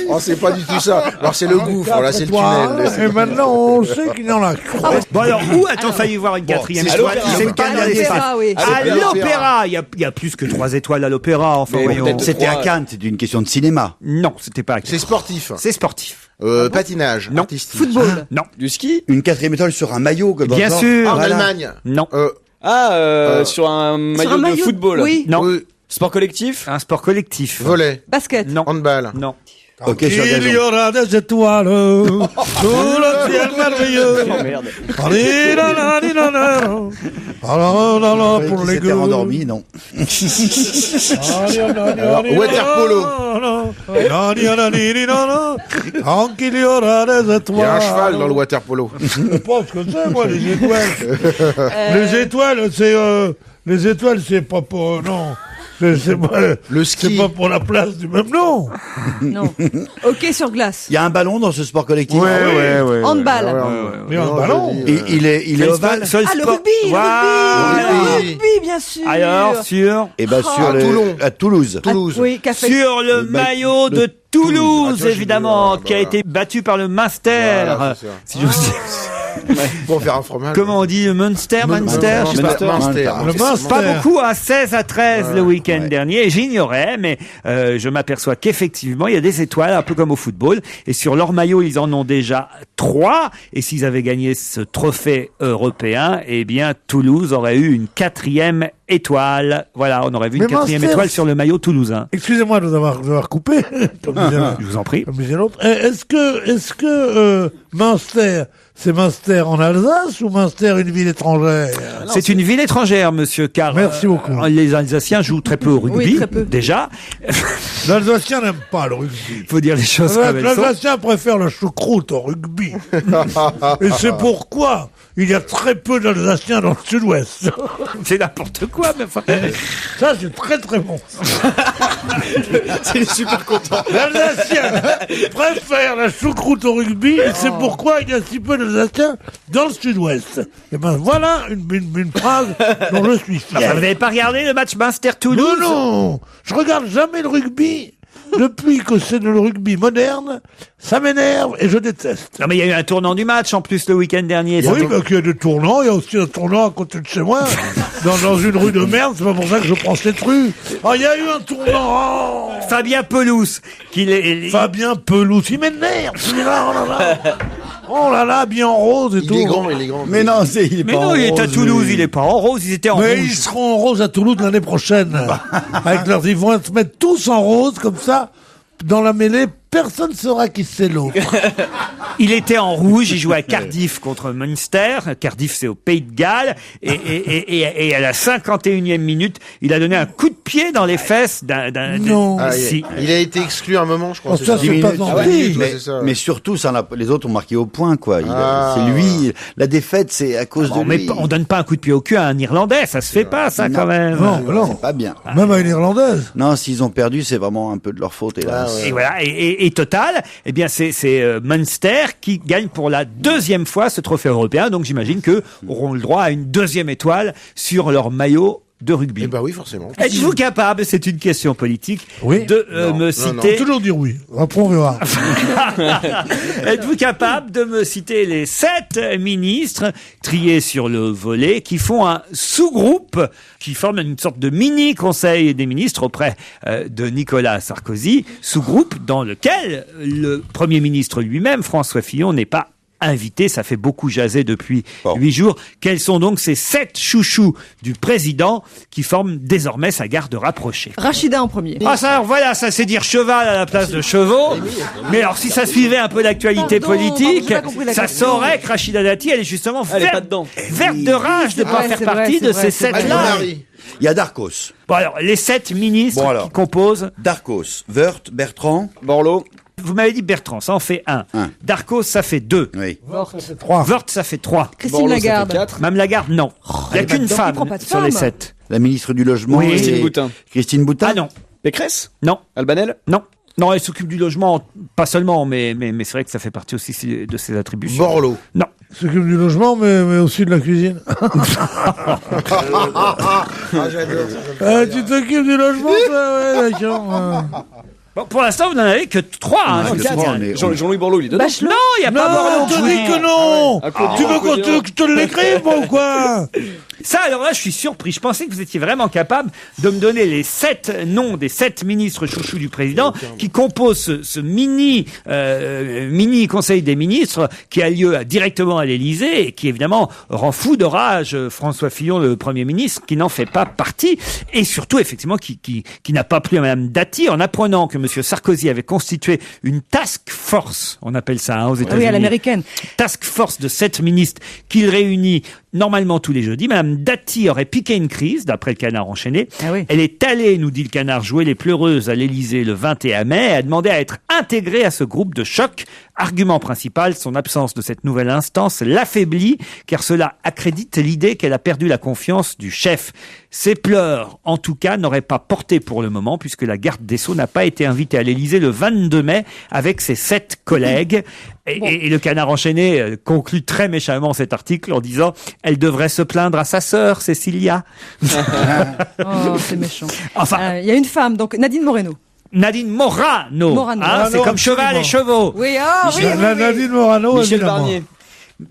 Oh, c'est pas du tout ça. Alors c'est le gouffre, là c'est le tunnel. Et maintenant, on sait qu'il y en a. Bon alors, où a-t-on failli voir une 4e c'est étoile? à C'est pas dans l'espace. Ah oui. À l'opéra, il y a plus que 3 étoiles à l'opéra. Enfin, Mais voyons. peut-être C'était à 3. Cannes, c'était une question de cinéma. Non, c'était pas. C'est sportif. C'est sportif. Patinage, Non. artistique. Football. Non. Du ski? Une 4e étoile sur un maillot. Comme Bien dans- sûr. En Voilà. Allemagne. Non. Sur un maillot de football? Oui. Non. Oui. Sport collectif? Un sport collectif. Volley. Basket. Non. Handball. Non. Ok, sur Il y gazon. aura des étoiles sous le ciel merveilleux. Oh merde. Pour Pour les s'était gueux. endormi, non. Waterpolo. Tant qu'il y aura des étoiles. Il y a un cheval dans le waterpolo. Je sais pas ce que c'est, moi, les étoiles. Les étoiles, c'est pas pour, non. C'est pas, Le ski. c'est pas pour la place du même nom. Non. Hockey sur glace. Il y a un ballon dans ce sport collectif. Handball. Mais un ballon. Il est ovale. Seul Ah, le sport- rugby, Voilà. le rugby, bien sûr. Alors, sur Et ben sur Toulon. à Toulouse. Ah, oui, café. sur le maillot de Toulouse, Ah, toi, j'ai évidemment, vu, qui a bah, été battu par le Munster. Voilà, c'est ça. Si j'ose dire. Pour faire un fromage. Comment on dit, le Munster, Munster, je sais pas. Munster. Le Munster. Pas beaucoup, à 16-13 le week-end dernier. Et j'ignorais, mais je m'aperçois qu'effectivement, il y a des étoiles, un peu comme au football. Et sur leur maillot, ils en ont déjà 3. Et s'ils avaient gagné ce trophée européen, eh bien, Toulouse aurait eu une 4e étoile. Voilà, on aurait vu une Mais 4e Munster, étoile sur le maillot toulousain. Excusez-moi de vous avoir coupé. Comme disait- Je vous en prie. comme disait l'autre. Est-ce que Munster, c'est Munster en Alsace ou Munster une ville étrangère? C'est une ville étrangère, monsieur, car Merci beaucoup. les Alsaciens jouent très peu au rugby, Oui, très peu. déjà. L'Alsacien n'aime pas le rugby. Il faut dire les choses comme elles sont. L'Alsacien préfère le choucroute au rugby. Et c'est pourquoi il y a très peu d'Alsaciens dans le sud-ouest. C'est n'importe quoi, mais enfin. Ça, c'est très très bon. C'est super content. L'Alsacien préfère la choucroute au rugby et c'est pourquoi il y a si peu d'Alsaciens dans le sud-ouest. Et ben voilà une phrase dont je suis Enfin, fier. vous n'avez pas regardé le match Munster-Toulouse? Non, je regarde jamais le rugby. depuis que c'est le rugby moderne, ça m'énerve et je déteste. Non mais il y a eu un tournant du match en plus le week-end dernier. Oui, bah, qu'il y a des tournants, il y a aussi un tournant à côté de chez moi, dans une rue de merde, c'est pas pour ça que je prends cette rue. Oh, il y a eu un tournant. Fabien Pelouse, Fabien Pelouse, il m'énerve, celui-là, oh là là, bien en rose et tout. Il est grand. Mais non, il est Mais pas non, en il est à rose, Toulouse, lui. il est pas en rose, ils étaient en Mais rouge. ils seront en rose à Toulouse l'année prochaine. Ils vont se mettre tous en rose, comme ça, dans la mêlée, personne ne saura qui c'est l'autre. Il était en rouge, il jouait à Cardiff contre Munster. Cardiff, c'est au Pays de Galles. Et à la 51e minute, il a donné un coup de pied dans les fesses Non. Si. Il a été exclu un moment, je crois. Oh, ça, c'est pas gentil. Mais surtout, les autres ont marqué au point, quoi. Ah. C'est lui. La défaite, c'est à cause de lui. On donne pas un coup de pied au cul à un Irlandais, ça se fait pas, ça, quand même. Non. C'est pas bien. Même à une Irlandaise. Non, s'ils ont perdu, c'est vraiment un peu de leur faute, hélas. Et voilà. Et total, eh bien, c'est Munster qui gagne pour la deuxième fois ce trophée européen. Donc, j'imagine que auront le droit à une deuxième étoile sur leur maillot de rugby. Eh ben oui, forcément. Êtes-vous capable, c'est une question politique, Oui. de me citer... Faut toujours dire oui. Après, on verra. Êtes-vous capable de me citer les 7 ministres triés sur le volet qui font un sous-groupe, qui forment une sorte de mini-conseil des ministres auprès de Nicolas Sarkozy, sous-groupe dans lequel le Premier ministre lui-même, François Fillon, n'est pas invité, ça fait beaucoup jaser depuis 8 jours. Quels sont donc ces 7 chouchous du président qui forment désormais sa garde rapprochée? Rachida en premier. Ah ça, voilà, ça c'est dire cheval à la place de chevaux. Mais alors si ça suivait un peu l'actualité politique, j'ai pas compris la ça question. saurait que Rachida Dati, elle est justement Elle est pas verte, dedans. verte de rage de ne pas Ouais, faire c'est vrai, partie c'est de vrai, ces c'est vrai. 7-là. Il y a Darkos. Bon alors, les 7 ministres Bon, alors. qui composent... Darkos, Wörth, Bertrand. Borloo. Vous m'avez dit Bertrand, ça en fait 1. Darcos, ça fait 2. Oui. Wörth, ça fait 3. Christine Borloo, ça fait Lagarde. 4. Mme Lagarde, non. Il n'y a qu'une dedans, il femme prend pas de sur les femme. 7. La ministre du Logement. Oui. et- Christine Boutin. Christine Boutin. Ah non, Pécresse. non, Albanel. non. Non, elle s'occupe du logement, pas seulement, mais c'est vrai que ça fait partie aussi de ses attributions. Borloo. Non. S'occupe du logement, mais aussi de la cuisine. J'adore. Tu t'occupes du logement, toi? Ouais, d'accord. Bon, pour l'instant, vous n'en avez que 3. Hein, je vous quatre. signale. On est- Jean-Louis Borloo, il est dedans. Bachelot. Non, il n'y a pas Non, Borloo. on te je vous dit dis. que non. Ah ouais. Tu veux que je te l'écrive, moi, ou quoi? Ça, alors là, je suis surpris. Je pensais que vous étiez vraiment capable de me donner les 7 noms des 7 ministres chouchous du président qui composent ce mini conseil des ministres qui a lieu directement à l'Élysée et qui, évidemment, rend fou de rage François Fillon, le Premier ministre, qui n'en fait pas partie et surtout, effectivement, qui n'a pas plu à Madame Dati en apprenant que Monsieur Sarkozy avait constitué une task force, on appelle ça aux États-Unis. Oui, à l'américaine. Task force de 7 ministres qu'il réunit normalement tous les jeudis. Madame Dati aurait piqué une crise, d'après le Canard enchaîné. Ah oui. Elle est allée, nous dit le Canard, jouer les pleureuses à l'Élysée le 21 mai et a demandé à être intégrée à ce groupe de choc. Argument principal, son absence de cette nouvelle instance l'affaiblit, car cela accrédite l'idée qu'elle a perdu la confiance du chef. Ses pleurs, en tout cas, n'auraient pas porté pour le moment, puisque la garde des Sceaux n'a pas été invitée à l'Élysée le 22 mai avec ses 7 collègues. Et le Canard enchaîné conclut très méchamment cet article en disant « Elle devrait se plaindre à sa sœur, Cécilia. » Oh, c'est méchant. Enfin, Il y a une femme, donc Nadine Moreno. Nadine Morano. Morano. Hein, c'est Morano, comme cheval absolument. et chevaux. Oui, ah oui, oui, oui. Nadine Morano, Michel évidemment. Barnier.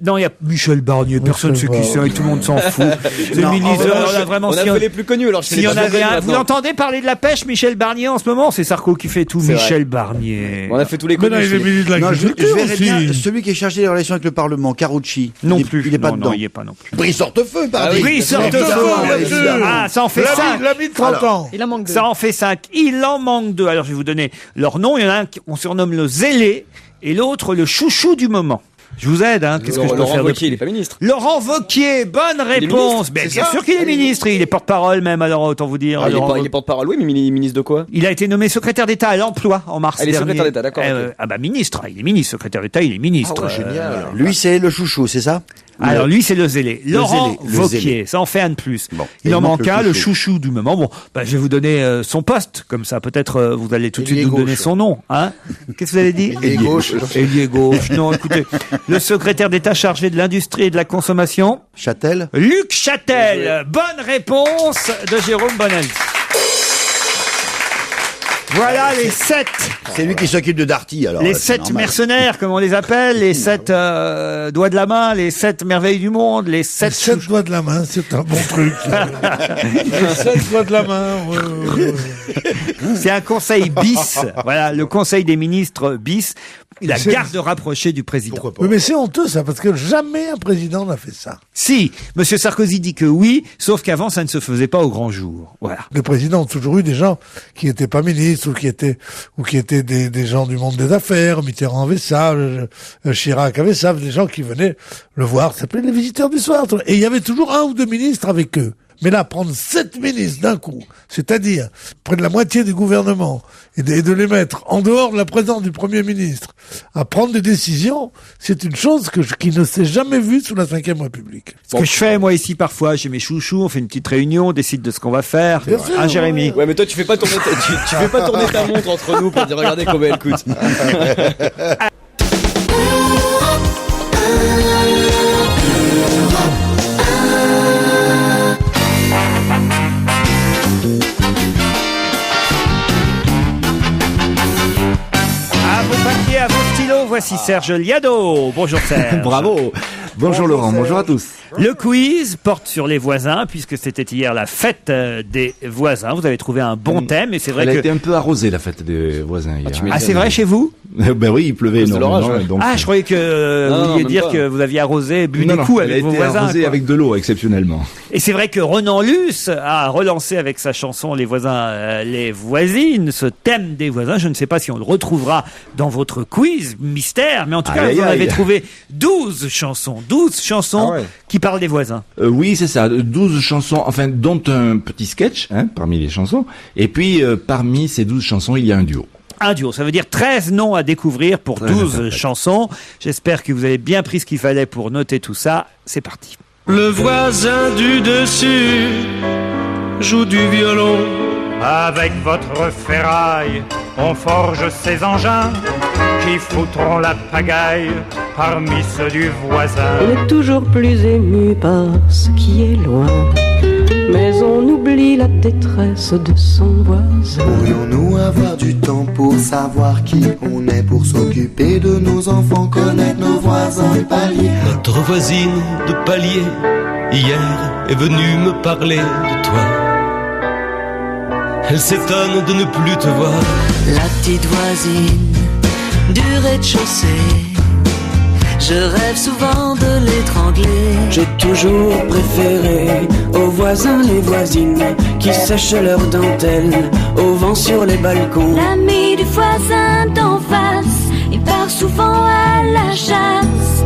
Non, il y a Michel Barnier, personne ne sait qui c'est, et tout le monde s'en fout. C'est le Non, ministre, en revanche, on a vraiment... On a si fait les plus connus, alors je s'il y en avait un, vous l'entendez parler de la pêche, Michel Barnier, en ce moment? C'est Sarko qui fait tout, C'est Michel Barnier. On a fait tous les Mais non, connus. il est ministre de Non, je l'Agriculture verrais aussi. bien celui qui est chargé des relations avec le Parlement, Carucci. Non il est, plus. Il est pas non, dedans. non, il est pas non plus. Brice Hortefeux, pardon. Ah oui. Oui, sorte de Bien feu. sûr. Ah, ça en fait 5. L'ami de 30 ans. Il en manque 2. Ça en fait 5. Il en manque 2. Alors, je vais vous donner leur nom. Il y en a un qu'on surnomme le zélé et l'autre le chouchou du moment. Je vous aide, hein. Qu'est-ce que je peux Laurent faire de Wauquiez, il est pas ministre. Laurent Wauquiez, bonne réponse. ministre, Ben, c'est bien ça sûr qu'il est ministre. Il est porte-parole même, alors autant vous dire. Ah, il est Laurent pas- il est porte-parole, oui, mais ministre de quoi? Il a été nommé secrétaire d'État à l'emploi en mars Ah, il est dernier. secrétaire d'État, d'accord, ok. Ah bah ministre, il est ministre, secrétaire d'État, il est ministre. Ah ouais, génial. Lui, c'est le chouchou, c'est ça? Alors lui, c'est le zélé. Laurent zélé, le Wauquiez, zélé. ça en fait un de plus. Bon, Il et en il manque manque le un, le chouchou. chouchou du moment. Bon, bah, je vais vous donner son poste, comme ça peut-être vous allez tout de suite Ailier nous donner gauche. son nom. Hein. Qu'est-ce que vous avez dit? Ailier gauche. Ailier gauche. Non, écoutez, le secrétaire d'État chargé de l'industrie et de la consommation, Châtel? Luc Châtel. Bonne réponse de Jérôme Bonaldi. Voilà les 7. C'est lui qui s'occupe de Darty, alors. Les là, c'est 7 normal. mercenaires, comme on les appelle, les 7 doigts de la main, les 7 merveilles du monde, les 7 7 doigts de la main, c'est un bon truc. Les 7 doigts de la main. C'est un conseil bis. Voilà, le conseil des ministres bis. La garde rapprochée du président. Oui, mais c'est honteux ça, parce que jamais un président n'a fait ça. Si, Monsieur Sarkozy dit que oui, sauf qu'avant ça ne se faisait pas au grand jour. Voilà. Les présidents ont toujours eu des gens qui n'étaient pas ministres ou qui étaient des gens du monde des affaires. Mitterrand avait ça, Chirac avait ça, des gens qui venaient le voir, ça s'appelait les visiteurs du soir. Et il y avait toujours un ou deux ministres avec eux. Mais là, prendre 7 ministres d'un coup, c'est-à-dire près de la moitié du gouvernement, et de les mettre en dehors de la présence du Premier ministre, à prendre des décisions, c'est une chose qui ne s'est jamais vue sous la Ve République. Ce que je fais, moi, ici, parfois, j'ai mes chouchous, on fait une petite réunion, on décide de ce qu'on va faire. Bien sûr, Hein, Jérémy? Ouais, mais toi, tu fais pas tourner ta montre entre nous pour dire regardez combien elle coûte. À vos papiers, à vos stylos, voici Serge Liado. Bonjour Serge. Bravo. Bonjour Laurent, bonjour à tous. Le quiz porte sur les voisins, puisque c'était hier la fête des voisins. Vous avez trouvé un bon thème, et c'est vrai Elle que... a été un peu arrosée, la fête des voisins hier. Ah, c'est vrai chez vous? Ben oui, il pleuvait énormément. Donc... Ah, je croyais que vous vouliez dire que vous aviez arrosé, bu des coups avec vos voisins. Elle a été arrosée avec de l'eau, exceptionnellement. Et c'est vrai que Renan Luce a relancé avec sa chanson Les voisins, les voisines, ce thème des voisins. Je ne sais pas si on le retrouvera dans votre quiz mystère, mais en tout cas, vous en avez trouvé 12 chansons. 12 chansons qui parlent des voisins. Oui, c'est ça. 12 chansons, enfin, dont un petit sketch, parmi les chansons. Et puis, parmi ces 12 chansons, il y a un duo. Un duo, ça veut dire 13 noms à découvrir pour 12 chansons. J'espère que vous avez bien pris ce qu'il fallait pour noter tout ça. C'est parti. Le voisin du dessus joue du violon. Avec votre ferraille, on forge ces engins qui foutront la pagaille parmi ceux du voisin. On est toujours plus ému par ce qui est loin, mais on oublie la détresse de son voisin. Pourrions-nous avoir du temps pour savoir qui on est, pour s'occuper de nos enfants, connaître nos voisins de palier? Notre voisine de palier, hier, est venue me parler de toi. Elle s'étonne de ne plus te voir. La petite voisine du rez-de-chaussée, je rêve souvent de l'étrangler. J'ai toujours préféré aux voisins les voisines qui sèchent leurs dentelles au vent sur les balcons. L'ami du voisin d'en face, il part souvent à la chasse.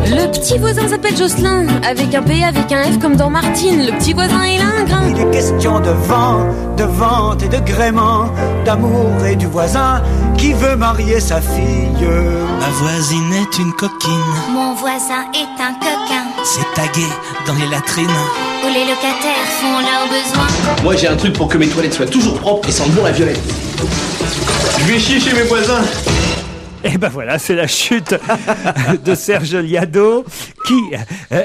Le petit voisin s'appelle Jocelyn, avec un P, avec un F comme dans Martine. Le petit voisin, il a un grain. Il est question de vent, de vente et de gréement, d'amour et du voisin qui veut marier sa fille. Ma voisine est une coquine. Mon voisin est un coquin. C'est tagué dans les latrines où les locataires font leurs besoins. Moi j'ai un truc pour que mes toilettes soient toujours propres et sentent bon la violette. Je vais chier chez mes voisins. Et ben voilà, c'est la chute de Serge Liado qui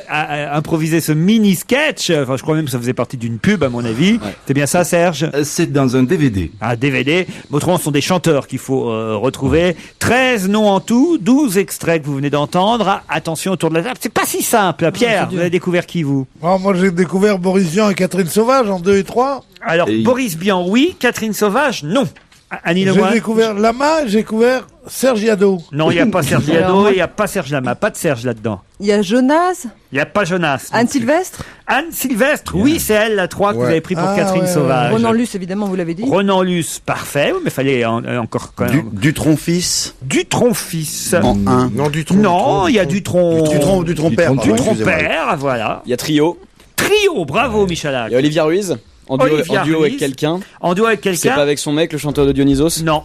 a improvisé ce mini-sketch. Enfin, je crois même que ça faisait partie d'une pub, à mon avis. Ouais. C'est bien ça, Serge? C'est dans un DVD. Un DVD. Autrement, ce sont des chanteurs qu'il faut retrouver. Ouais. 13 noms en tout, 12 extraits que vous venez d'entendre. Attention autour de la table. C'est pas si simple. Pierre, vous avez découvert qui, vous? Moi, j'ai découvert Boris Vian et Catherine Sauvage en 2 et 3. Alors, Boris Vian, oui. Catherine Sauvage, non. Annie Lemoine. J'ai découvert Lama, j'ai découvert Serge Liado. Non, il n'y a pas Serge Liado, il n'y a pas Serge Lama, pas de Serge là-dedans. Il y a Jonas. Il n'y a pas Jonas. Anne Sylvestre. Anne Sylvestre, oui, c'est elle, la 3 que vous avez pris pour Catherine Sauvage. Renan Luce, évidemment, vous l'avez dit. Renan Luce, parfait, mais il fallait encore quand même. Dutron-fils. Dutron-fils. En 1. Non, Dutron. Non, il y a Dutron. Dutron-père. Dutron-père, voilà. Il y a Trio. Trio, bravo Michalak. Il y a Olivia Ruiz. En duo avec quelqu'un. En duo avec quelqu'un. C'est pas avec son mec, le chanteur de Dionysos? Non.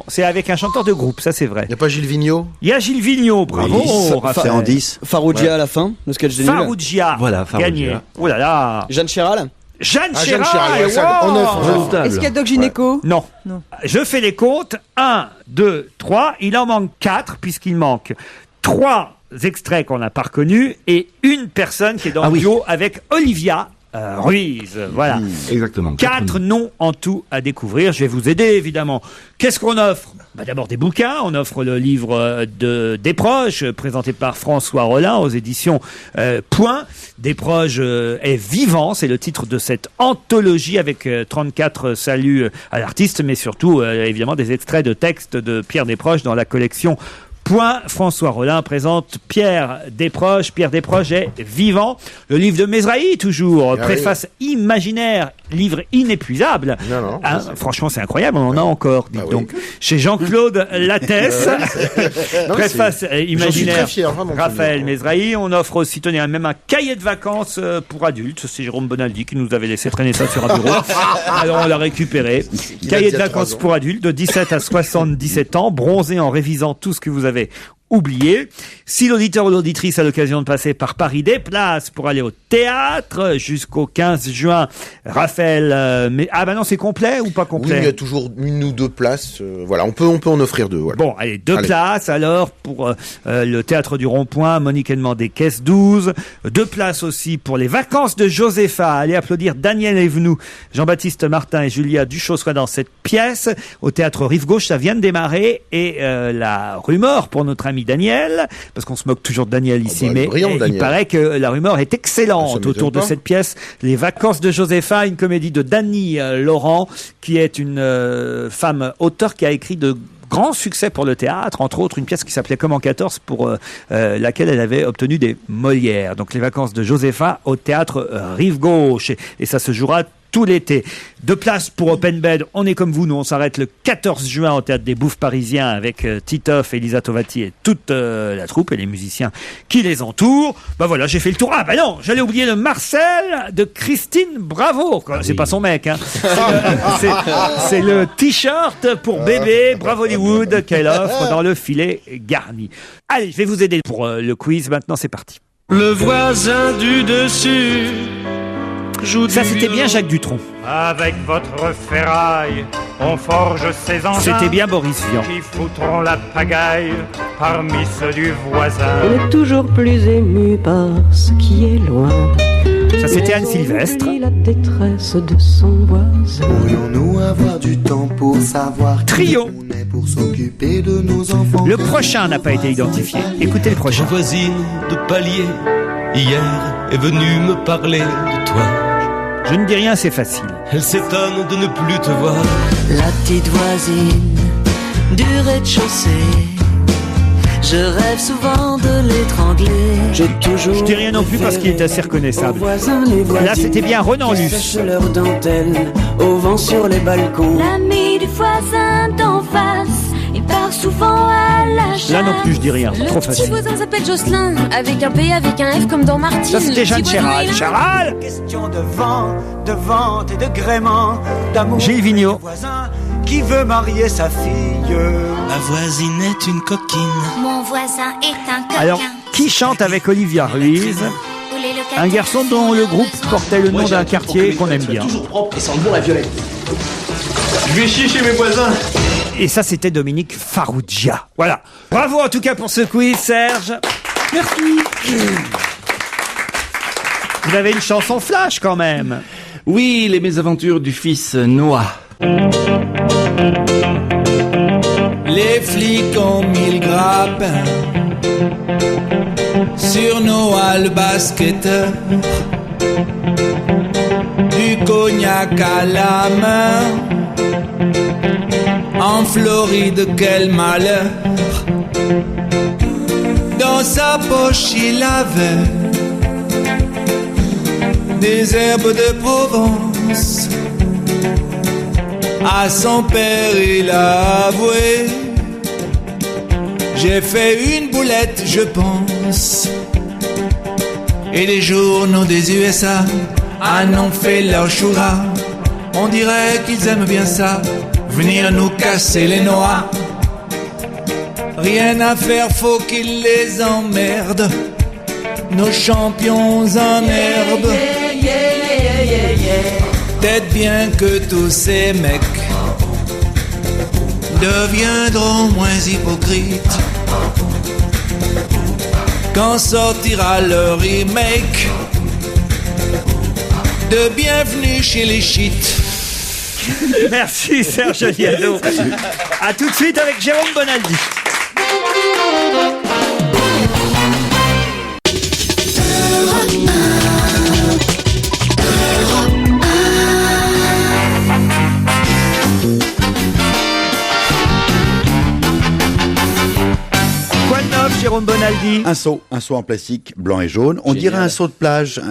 C'est avec un chanteur de groupe, ça c'est vrai. Il n'y a pas Gilles Vigneault? Il y a Gilles Vigneault, bravo. C'est en 10. Farougia à la fin, le sketch des nuls. Farougia. Voilà, Farougia. Gagné. Oh là là. Jeanne Chéral. Jeanne Chéral. En 9. Est-ce qu'il y a Doc Gynéco? Non. Je fais les comptes. 1, 2, 3. Il en manque 4 puisqu'il manque 3 extraits qu'on n'a pas reconnus et une personne qui est dans le duo avec Olivia. Ruiz. Voilà. Exactement. 4 noms en tout à découvrir. Je vais vous aider, évidemment. Qu'est-ce qu'on offre? D'abord des bouquins. On offre le livre Desproges, présenté par François Rollin aux éditions Point. Desproges est vivant, c'est le titre de cette anthologie avec 34 saluts à l'artiste, mais surtout, évidemment, des extraits de textes de Pierre Desproges dans la collection Point. François Rollin présente Pierre Desproges. Pierre Desproges est vivant. Le livre de Mesrahi, toujours. Préface imaginaire, livre inépuisable. Non, franchement, c'est incroyable. On en a encore, dites donc. Chez Jean-Claude Lattès. Préface imaginaire, Raphaël Mesrahi. On offre aussi, tenez, même un cahier de vacances pour adultes. C'est Jérôme Bonaldi qui nous avait laissé traîner ça sur un bureau. Alors, on l'a récupéré. Cahier de vacances pour adultes de 17 à 77 ans, bronzé en révisant tout ce que vous avez oublié. Si l'auditeur ou l'auditrice a l'occasion de passer par Paris, des places pour aller au théâtre jusqu'au 15 juin. Raphaël, mais non, c'est complet ou pas complet? Oui, il y a toujours 1 ou 2 places. Voilà, on peut en offrir 2. Voilà. Bon, allez, 2 places alors pour le théâtre du Rond-Point, Monique Edmond Caisse 12. 2 places aussi pour les vacances de Josépha. Allez applaudir Daniel Evenou, Jean-Baptiste Martin et Julia Duchossois dans cette pièce. Au théâtre Rive Gauche, ça vient de démarrer. Et la rumeur pour notre ami Daniel, parce qu'on se moque toujours de Daniel ici, mais il paraît que la rumeur est excellente autour de cette pièce, Les Vacances de Josépha, une comédie de Dany Laurent, qui est une femme auteure qui a écrit de grands succès pour le théâtre, entre autres une pièce qui s'appelait Comme en 14, pour laquelle elle avait obtenu des Molières. Donc Les Vacances de Josépha au théâtre Rive Gauche, et ça se jouera tout l'été. 2 places pour Open Bed. On est comme vous, nous on s'arrête le 14 juin au Théâtre des Bouffes Parisiens avec Titoff, Elisa Tovati et toute la troupe et les musiciens qui les entourent. Bah voilà, j'ai fait le tour. Ah bah non, j'allais oublier le Marcel de Christine Bravo. C'est pas son mec, hein. C'est le t-shirt pour bébé Bravo Hollywood qu'elle offre dans le filet garni. Allez, je vais vous aider pour le quiz. Maintenant, c'est parti. Le voisin du dessus. Ça, c'était bien Jacques Dutronc. Avec votre ferraille, on forge ces engins. C'était bien Boris Vian. Qui foutront la pagaille parmi ceux du voisin. On est toujours plus ému par ce qui est loin. Ça, c'était Anne Sylvestre. La détresse de son voisin. Pourrions-nous avoir du temps pour savoir Trio. qui on est pour s'occuper de nos enfants? Le prochain n'a pas été identifié. Écoutez le prochain. Ma voisine de palier, hier, est venue me parler de toi. Je ne dis rien, c'est facile. Elle s'étonne de ne plus te voir. La petite voisine du rez-de-chaussée, je rêve souvent de l'étrangler. Je dis rien non plus parce qu'il est assez reconnaissable. Là, c'était bien Renan Luce. Leur dentelle au vent sur les balcons. L'ami du voisin d'en face, il part souvent à la chasse. Là non plus, je dis rien. Le Trop petit facile. voisin s'appelle Jocelyn, avec un P, avec un F comme dans Martine. Ça, c'était Jeanne Chéral. Chéral. Question de vent, de vente et de gréement, d'amour. Gilles Vigneault. Voisin qui veut marier sa fille. Ma voisine est une coquine. Mon voisin est un coquin. Alors, qui chante avec Olivia Ruiz? Un garçon dont le groupe portait le nom d'un quartier qu'on aime bien. Toujours propre et sans bon la violette. Je vais chier chez mes voisins. Et ça, c'était Dominique Farrugia. Voilà. Bravo en tout cas pour ce quiz, Serge. Merci. Vous avez une chanson flash quand même. Oui, les mésaventures du fils Noah. Les flics ont mis le grappin sur Noah le basketteur, du cognac à la main. En Floride, quel malheur. Dans sa poche, il avait des herbes de Provence. À son père, il a avoué: j'ai fait une boulette, je pense. Et les journaux des USA en ont fait leur choura. On dirait qu'ils aiment bien ça, venir nous casser les noix. Rien à faire, faut qu'ils les emmerdent, nos champions en herbe. Peut-être bien que tous ces mecs deviendront moins hypocrites quand sortira leur remake de bienvenue chez les chites. Merci Serge Liado. À tout de suite avec Jérôme Bonaldi. Quoi de neuf, Jérôme Bonaldi? Un seau en plastique blanc et jaune. On dirait un seau de plage, 2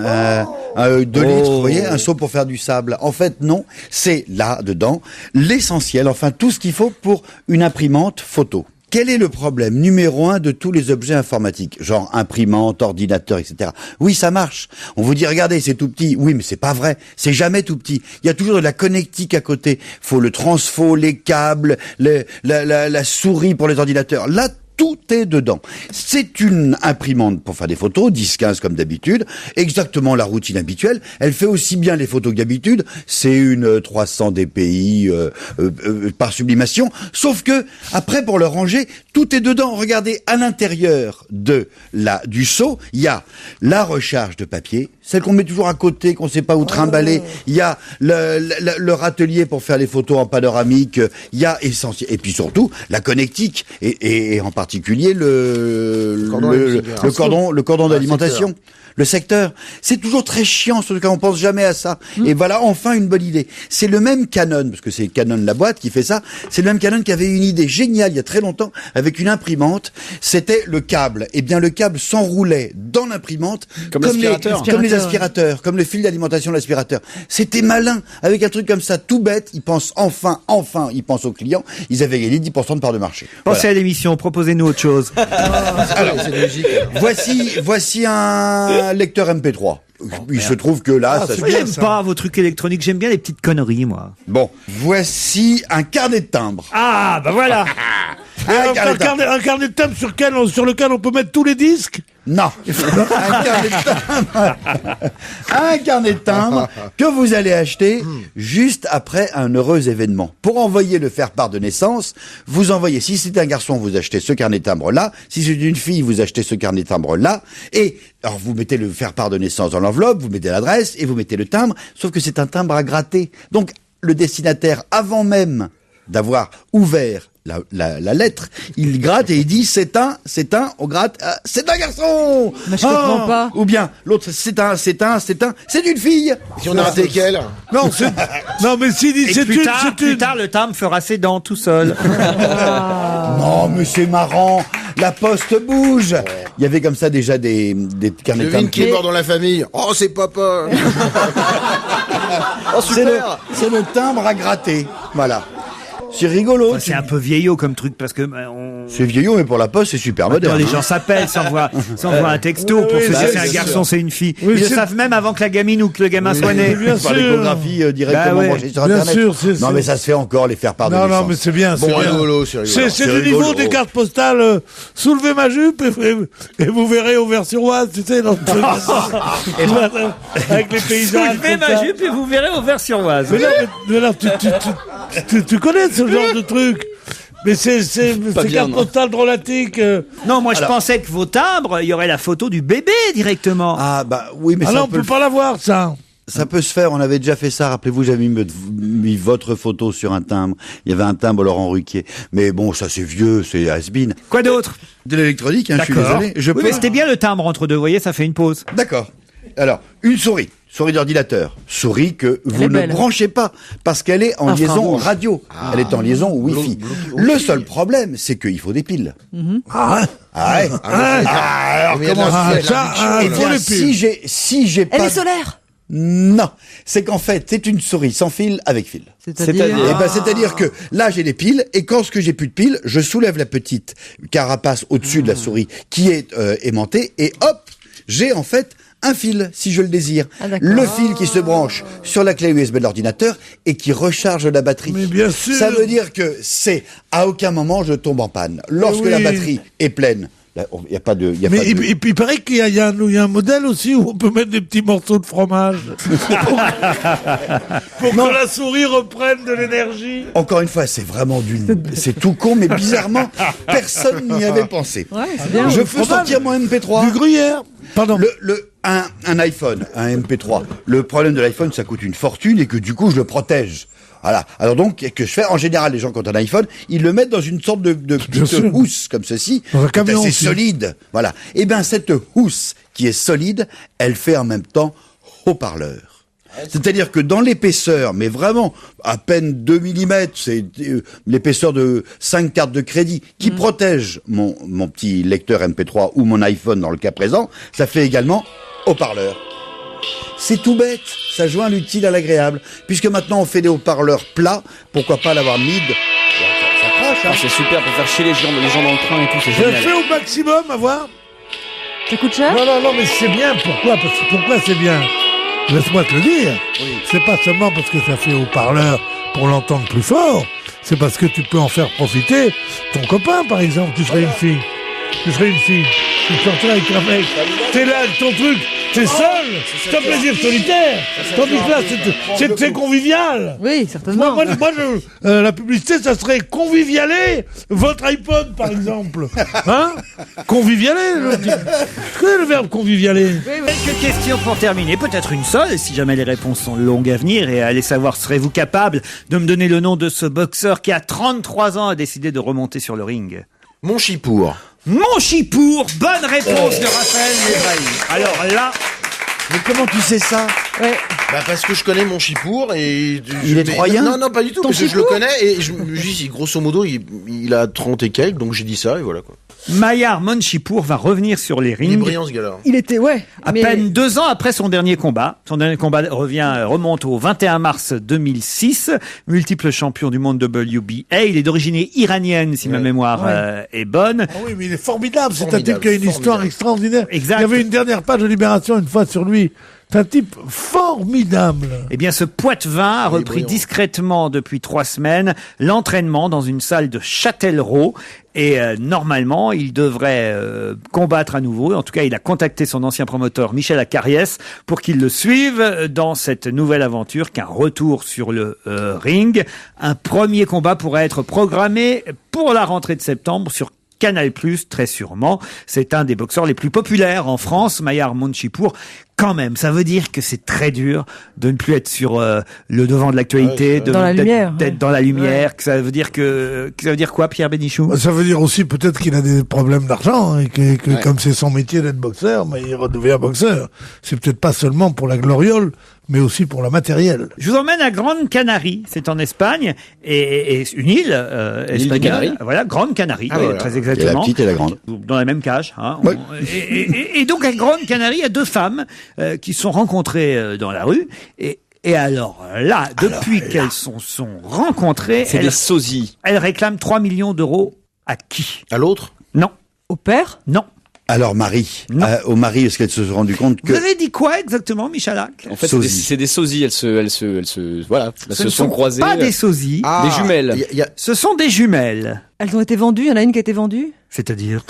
litres, vous voyez, un seau pour faire du sable. En fait, non, c'est là, dedans, l'essentiel, enfin tout ce qu'il faut pour une imprimante photo. Quel est le problème numéro 1 de tous les objets informatiques, genre imprimante, ordinateur, etc. Oui, ça marche. On vous dit, regardez, c'est tout petit. Oui, mais c'est pas vrai. C'est jamais tout petit. Il y a toujours de la connectique à côté. Faut le transfo, les câbles, la souris pour les ordinateurs. Là, tout est dedans. C'est une imprimante pour faire des photos, 10-15 comme d'habitude, exactement la routine habituelle. Elle fait aussi bien les photos que d'habitude. C'est une 300 dpi par sublimation. Sauf que, après, pour le ranger, tout est dedans. Regardez, à l'intérieur du seau, il y a la recharge de papier, celle qu'on met toujours à côté, qu'on sait pas où trimballer. Il y a le râtelier pour faire les photos en panoramique. Il y a essentiel. Et puis surtout, la connectique et en particulier le cordon d'alimentation. Le secteur. C'est toujours très chiant, surtout quand on pense jamais à ça. Et voilà, enfin, une bonne idée. C'est le même Canon, parce que c'est Canon la boîte qui fait ça. C'est le même Canon qui avait une idée géniale il y a très longtemps avec une imprimante. C'était le câble. Eh bien, le câble s'enroulait dans l'imprimante comme les aspirateurs, comme le fil d'alimentation de l'aspirateur. C'était malin. Avec un truc comme ça, tout bête, ils pensent enfin, ils pensent aux clients. Ils avaient gagné 10% de part de marché. Pensez à l'émission, proposez-nous autre chose. Alors, voici un lecteur MP3. Il se trouve que là, j'aime pas vos trucs électroniques, j'aime bien les petites conneries, moi. Bon, voici un carnet de timbres. Ah, bah voilà. Un carnet de timbres sur lequel on peut mettre tous les disques? Non. Un carnet de timbres que vous allez acheter juste après un heureux événement. Pour envoyer le faire-part de naissance, vous envoyez, si c'est un garçon, vous achetez ce carnet de timbres là. Si c'est une fille, vous achetez ce carnet de timbres là. Et alors vous mettez le faire-part de naissance dans l'enveloppe, vous mettez l'adresse et vous mettez le timbre. Sauf que c'est un timbre à gratter. Donc le destinataire, avant même d'avoir ouvert la lettre, il gratte et il dit c'est un, on gratte, c'est un garçon. Mais je comprends pas. Ou bien l'autre c'est une fille. Si on a raté quelle? Non, mais s'il dit c'est plus tard, le timbre fera ses dents tout seul. Non, mais c'est marrant. La poste bouge. Il y avait comme ça déjà des carnets de timbres. Qui est mort dans la famille. Oh, c'est papa. Oh, super. C'est le timbre à gratter. Voilà. C'est rigolo. C'est un peu vieillot comme truc parce que c'est vieillot, mais pour la poste c'est super moderne. Les gens s'appellent, s'envoient un texto pour se dire c'est un garçon, c'est une fille. Ils le savent même avant que la gamine ou que le gamin soit né. Par l'échographie directement branchée sur Internet. Non, mais ça se fait encore, les faire part de naissance. Non, mais c'est bien. Bon, rigolo, c'est rigolo. C'est du niveau des cartes postales. Soulevez ma jupe et vous verrez Auvers-sur-Oise, tu sais, dans avec les paysages. Soulevez ma jupe et vous verrez Auvers-sur-Oise. Mais là, tu connais ce genre de truc. Mais c'est carte postale drôlatique. Non, moi je pensais que vos timbres, il y aurait la photo du bébé directement. Ah bah oui, mais ça on peut pas l'avoir, ça. Ça peut se faire, on avait déjà fait ça, rappelez-vous, j'avais mis votre photo sur un timbre. Il y avait un timbre Laurent Ruquier. Mais bon, ça c'est vieux, c'est has-been. Quoi d'autre? De l'électronique, hein, je suis désolé. Oui, mais c'était bien le timbre entre deux, vous voyez, ça fait une pause. D'accord. Alors, une souris d'ordinateur, souris que vous ne branchez pas parce qu'elle est en liaison radio. Elle est en liaison Wi-Fi. Le seul problème, c'est qu'il faut des piles. Alors comment ça? Si j'ai pas... Elle est solaire. Non, c'est qu'en fait, c'est une souris sans fil avec fil. C'est-à-dire que là, j'ai des piles et quand j'ai plus de piles, je soulève la petite carapace au-dessus de la souris qui est aimantée et hop, j'ai en fait un fil, si je le désire. Le fil qui se branche sur la clé USB de l'ordinateur et qui recharge la batterie. Mais bien sûr. Ça veut dire que à aucun moment je tombe en panne. Lorsque la batterie est pleine, il n'y a pas de... Et puis il paraît qu'il y a un modèle aussi où on peut mettre des petits morceaux de fromage. pour que la souris reprenne de l'énergie. Encore une fois, c'est vraiment c'est tout con, mais bizarrement, personne n'y avait pensé. Ouais, c'est bien. Je peux sortir mon MP3. Du gruyère. Pardon. Un iPhone, un MP3. Le problème de l'iPhone, ça coûte une fortune et que du coup, je le protège. Voilà. Alors donc, qu'est-ce que je fais? En général, les gens, quand on a un iPhone, ils le mettent dans une sorte de petite housse, comme ceci. Dans un camion assez aussi. solide. Voilà. Et ben, cette housse qui est solide, elle fait en même temps haut-parleur. C'est-à-dire que dans l'épaisseur, mais vraiment à peine 2 mm, c'est l'épaisseur de 5 cartes de crédit qui protège mon petit lecteur MP3 ou mon iPhone dans le cas présent, ça fait également haut-parleur. C'est tout bête, ça joint l'utile à l'agréable. Puisque maintenant on fait des haut-parleurs plats, pourquoi pas l'avoir mis ça crache, hein. C'est super pour faire chier les gens dans le train et tout, c'est Je génial. fais au maximum, à voir. Ça coûte cher? Non, mais c'est bien. Pourquoi? Pourquoi c'est bien? Laisse-moi te le dire. Oui. C'est pas seulement parce que ça fait haut-parleur pour l'entendre plus fort. C'est parce que tu peux en faire profiter ton copain, par exemple. Tu serais une fille. Tu sortirais avec un mec. T'es là avec ton truc. T'es seul. C'est un plaisir solitaire. Tandis que là, c'est convivial. Oui, certainement. Moi, la publicité, ça serait convivialer votre iPod, par exemple. Hein? Convivialer. Quel est le verbe convivialer? Quelques questions pour terminer, peut-être une seule, si jamais les réponses sont longues à venir, et allez savoir, serez-vous capable de me donner le nom de ce boxeur qui, à 33 ans, a décidé de remonter sur le ring? Monchipour. Monchipour, bonne réponse de Raphaël Lévraï. Alors là... Mais comment tu sais ça? Ouais. Bah parce que je connais Monchipour et... Il est troyen? Non, pas du tout, parce que je le connais et je me dis, grosso modo, il a 30 et quelques, donc j'ai dit ça et voilà quoi. Mayar Monchipour va revenir sur les rings. Il est brillant ce gars-là. Il était, À peine 2 ans après son dernier combat. Son dernier combat remonte au 21 mars 2006. Multiple champion du monde WBA. Il est d'origine iranienne, si ma mémoire est bonne. Ah oui, mais il est formidable. C'est un type qui a une histoire extraordinaire. Exact. Il y avait une dernière page de Libération une fois sur lui. C'est un type formidable. Eh bien, ce Poitevin a repris discrètement depuis 3 semaines l'entraînement dans une salle de Châtellerault. Et normalement, il devrait combattre à nouveau. En tout cas, il a contacté son ancien promoteur Michel Acariès pour qu'il le suive dans cette nouvelle aventure qu'un retour sur le ring. Un premier combat pourrait être programmé pour la rentrée de septembre sur Canal+, très sûrement. C'est un des boxeurs les plus populaires en France, Mayar Monchipour. Quand même, ça veut dire que c'est très dur de ne plus être sur le devant de l'actualité, dans la lumière, d'être dans la lumière. Que ça veut dire quoi, Pierre Bénichou? Ça veut dire aussi peut-être qu'il a des problèmes d'argent hein, et que comme c'est son métier d'être boxeur, mais il redevient boxeur. C'est peut-être pas seulement pour la gloriole, mais aussi pour la matérielle. Je vous emmène à Grande Canarie, c'est en Espagne, et une île espagnole. Voilà, Grande Canarie, très exactement. Et la petite et la grande. Dans la même cage. Hein. Oui. Et donc à Grande Canarie, il y a 2 femmes qui se sont rencontrées dans la rue. Et alors là, depuis qu'elles sont rencontrées, c'est des sosies. Elles réclament 3 millions d'euros à qui? À l'autre? Non. Au père? Non. Alors Marie, au mari, est-ce qu'elle se sont rendu compte que... Vous avez dit quoi exactement, Michalak? En fait, c'est des sosies. Elles se sont croisées. Pas des sosies. Des jumelles. Ce sont des jumelles. Elles ont été vendues. Il y en a une qui a été vendue. C'est-à-dire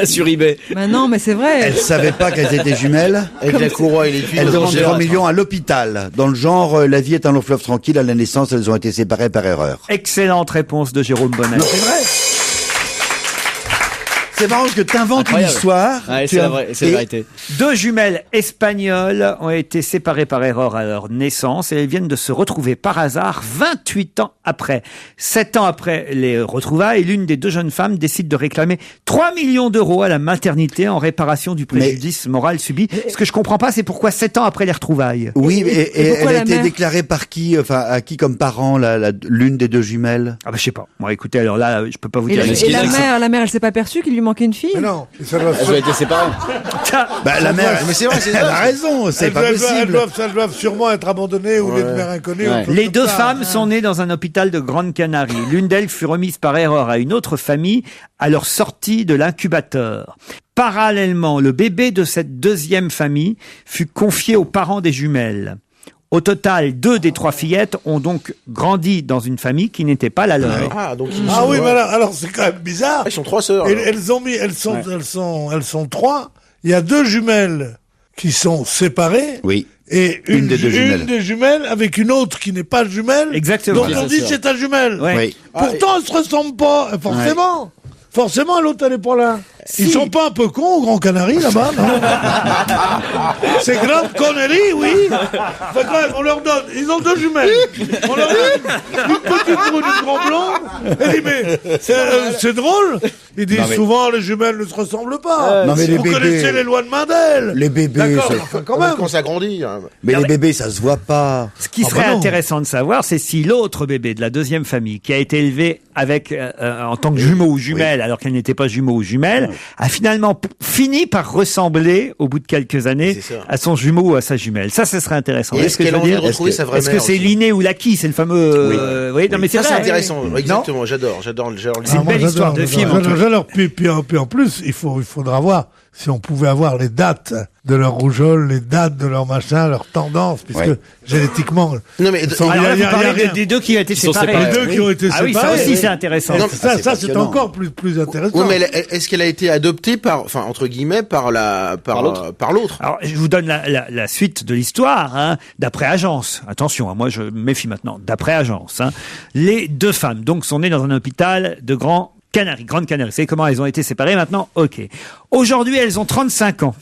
sur eBay. Bah non, mais c'est vrai. Elle savait pas qu'elles étaient jumelles. Avec la courroie et les tuyaux. Elles demandent 3 millions à l'hôpital. Dans le genre, la vie est un long fleuve tranquille. À la naissance, elles ont été séparées par erreur. Excellente réponse de Jérôme Bonnet. Non, c'est vrai. C'est marrant que t'inventes une histoire. Ouais, c'est la vérité. 2 jumelles espagnoles ont été séparées par erreur à leur naissance et elles viennent de se retrouver par hasard 28 ans après. 7 ans après les retrouvailles, l'une des 2 jeunes femmes décide de réclamer 3 millions d'euros à la maternité en réparation du préjudice moral subi. Ce que je comprends pas, c'est pourquoi 7 ans après les retrouvailles. Oui, et elle a été déclarée par qui, enfin, à qui comme parent, l'une des 2 jumelles? Ah bah, je sais pas. Moi, écoutez, alors là, je peux pas vous dire. Et la mère, elle s'est pas aperçue qu'il lui manquait une fille? Mais non, ça doit elles ont été séparées. Bah, la mère, mais c'est vrai, elle a raison, c'est pas possible. Elles doivent sûrement être abandonnées ou les mères inconnues. Les 2 femmes sont nées dans un hôpital de Grande Canarie. L'une d'elles fut remise par erreur à une autre famille à leur sortie de l'incubateur. Parallèlement, le bébé de cette 2e famille fut confié aux parents des jumelles. Au total, 2 des 3 fillettes ont donc grandi dans une famille qui n'était pas la leur. Ah oui, mais alors c'est quand même bizarre. Elles sont 3 sœurs. Elles sont 3. Il y a 2 jumelles qui sont séparées. Oui. Et une des jumelles avec une autre qui n'est pas jumelle. Exactement. Donc on dit c'est ta jumelle. Oui. Pourtant, elles se ressemblent pas, forcément. Forcément, l'autre, elle est pas là. Ils sont pas un peu cons au Grand Canari, là-bas, non? C'est grande connerie, oui. Enfin, quand même, on leur donne, ils ont 2 jumelles. On leur donne une petite roue du Grand Blanc. Elle dit, mais c'est drôle. Ils disent souvent, les jumelles ne se ressemblent pas. Non, mais les Vous bébés- connaissez les lois de Mendel. Les bébés, D'accord, ça- enfin, quand même. Quand ça grandit. Hein. Mais les bébés, ça se voit pas. Ce qui Ah serait bah non. intéressant de savoir, c'est si l'autre bébé de la deuxième famille, qui a été élevé avec en tant que jumeau ou jumelle, alors qu'elle n'était pas jumeau ou jumelle, a finalement fini par ressembler, au bout de quelques années, C'est ça. à son jumeau ou à sa jumelle. Ça, ce serait intéressant. Et Vous est-ce voyez ce que qu'elle a je veux envie de dire retrouver sa vraie Est-ce que mère c'est aussi l'inné ou l'acquis? C'est le fameux... oui, non, mais c'est Ça, c'est vrai. intéressant. Non Exactement. J'adore. C'est une belle histoire de film. en tout cas. J'adore. Puis en plus, il faudra voir si on pouvait avoir les dates de leur rougeole, les dates de leur machin, leur tendance, puisque génétiquement. Non, mais Alors là, vous parlez des deux qui ont été séparés. Les deux qui ont été séparés. Ah oui, ça aussi, c'est intéressant. Non, ça, c'est encore plus intéressant. Oui, mais est-ce qu'elle a été adoptée par, enfin, entre guillemets, par l'autre? Alors, je vous donne la suite de l'histoire, hein, d'après agence. Attention, hein, moi je me méfie maintenant. D'après agence, hein, les 2 femmes donc sont nées dans un hôpital de Grande Canarie. Vous savez comment elles ont été séparées maintenant? Ok. Aujourd'hui, elles ont 35 ans.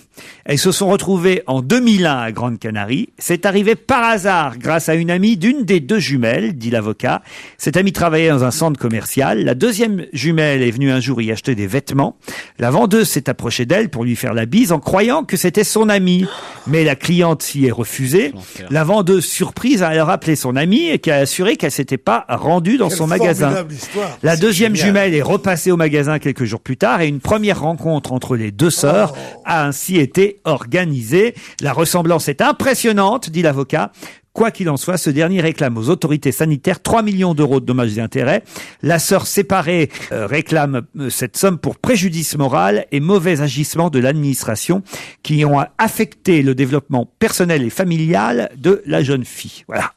Elles se sont retrouvées en 2001 à Grande Canarie. C'est arrivé par hasard grâce à une amie d'une des 2 jumelles, dit l'avocat. Cette amie travaillait dans un centre commercial. La deuxième jumelle est venue un jour y acheter des vêtements. La vendeuse s'est approchée d'elle pour lui faire la bise en croyant que c'était son amie. Mais la cliente s'y est refusée. La vendeuse, surprise, a alors appelé son amie et qui a assuré qu'elle s'était pas rendue dans Quelle son magasin. formidable histoire. La C'est deuxième génial. jumelle est repassée au magasin quelques jours plus tard et une première rencontre entre les 2 sœurs a ainsi été organisée. La ressemblance est impressionnante, dit l'avocat. Quoi qu'il en soit, ce dernier réclame aux autorités sanitaires 3 millions d'euros de dommages et intérêts. La sœur séparée réclame cette somme pour préjudice moral et mauvais agissement de l'administration qui ont affecté le développement personnel et familial de la jeune fille. Voilà.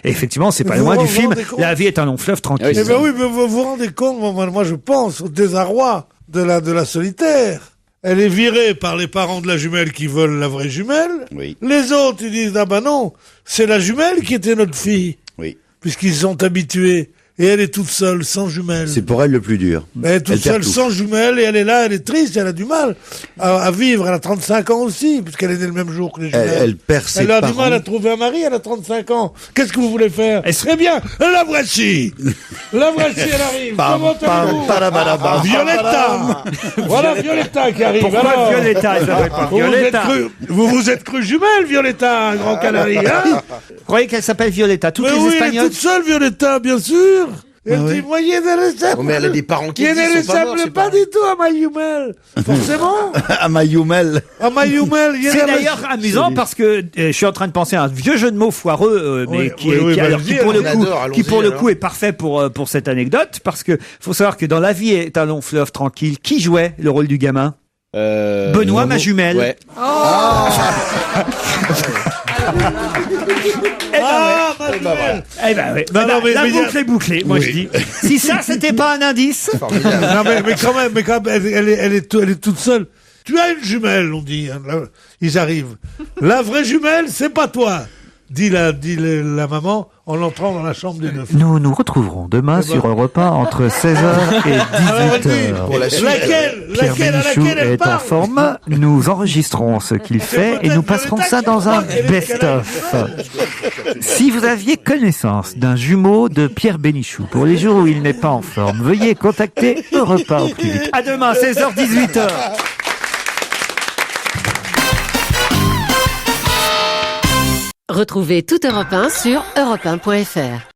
Et effectivement, c'est pas Vous loin vous du film. rendez compte La vie est un long fleuve tranquille. Eh ben oui, mais vous vous rendez compte, moi je pense au désarroi de la solitaire. Elle est virée par les parents de la jumelle qui veulent la vraie jumelle. Oui. Les autres, ils disent, ah bah non, c'est la jumelle qui était notre fille. Oui. Puisqu'ils sont habitués. Et elle est toute seule, sans jumelle. C'est pour elle le plus dur. Elle est toute Elle perd seule, tout. sans jumelle, et elle est là, elle est triste, elle a du mal à vivre. Elle a 35 ans aussi, puisqu'elle est née le même jour que les jumelles. Elle perd ses Elle a du parents. mal à trouver un mari, elle a 35 ans. Qu'est-ce que vous voulez faire? Très bien, la voici. La voici, elle arrive. Pam, Comment pam, allez-vous? padabadabam, Violetta. Voilà Violetta qui arrive. Pourquoi Alors, Violetta, elle s'appelle pas vous Violetta. vous êtes cru jumelle, Violetta, à Grand Canarie, hein? Vous croyez qu'elle s'appelle Violetta? Toutes Mais les oui, elle est Espagnoles? toute seule, Violetta, bien sûr. Elle Ah dit, voyez, elle ressemble. Oh, mais elle a des parents qui Elle ne existent, sont pas morts, ressemble c'est pas pas- du tout à ma jumelle. Forcément. À ma Youmel. À ma jumelle. C'est d'ailleurs amusant parce que je suis en train de penser à un vieux jeu de mots foireux, mais Oui, qui, oui, est, oui, qui, bah, alors, le qui dire, pour le on coup, adore, qui pour allons-y, le coup est parfait pour cette anecdote parce que faut savoir que dans La vie est un long fleuve tranquille, qui jouait le rôle du gamin? Benoît, ma jumelle. Ouais. Ma jumelle. Eh ben oui. Non, non, mais- la mais y a- boucle est bouclée, moi Oui. je dis. Si ça c'était pas un indice. Non, mais quand même, elle est toute seule. Tu as une jumelle, on dit. Hein, là, ils arrivent. La vraie jumelle, c'est pas toi. Dit la maman en entrant dans la chambre des 9. Nous nous retrouverons demain sur Europe 1 entre 16h et 18h. Pour la suite. Pierre Laquelle à Bénichou laquelle elle est en parle? forme. Nous enregistrons ce qu'il fait et nous passerons ça dans un best-of. Si vous aviez connaissance d'un jumeau de Pierre Bénichou pour les jours où il n'est pas en forme, veuillez contacter Europe 1 au plus vite. À demain, 16h-18h. Retrouvez toute Europe 1 sur europe1.fr.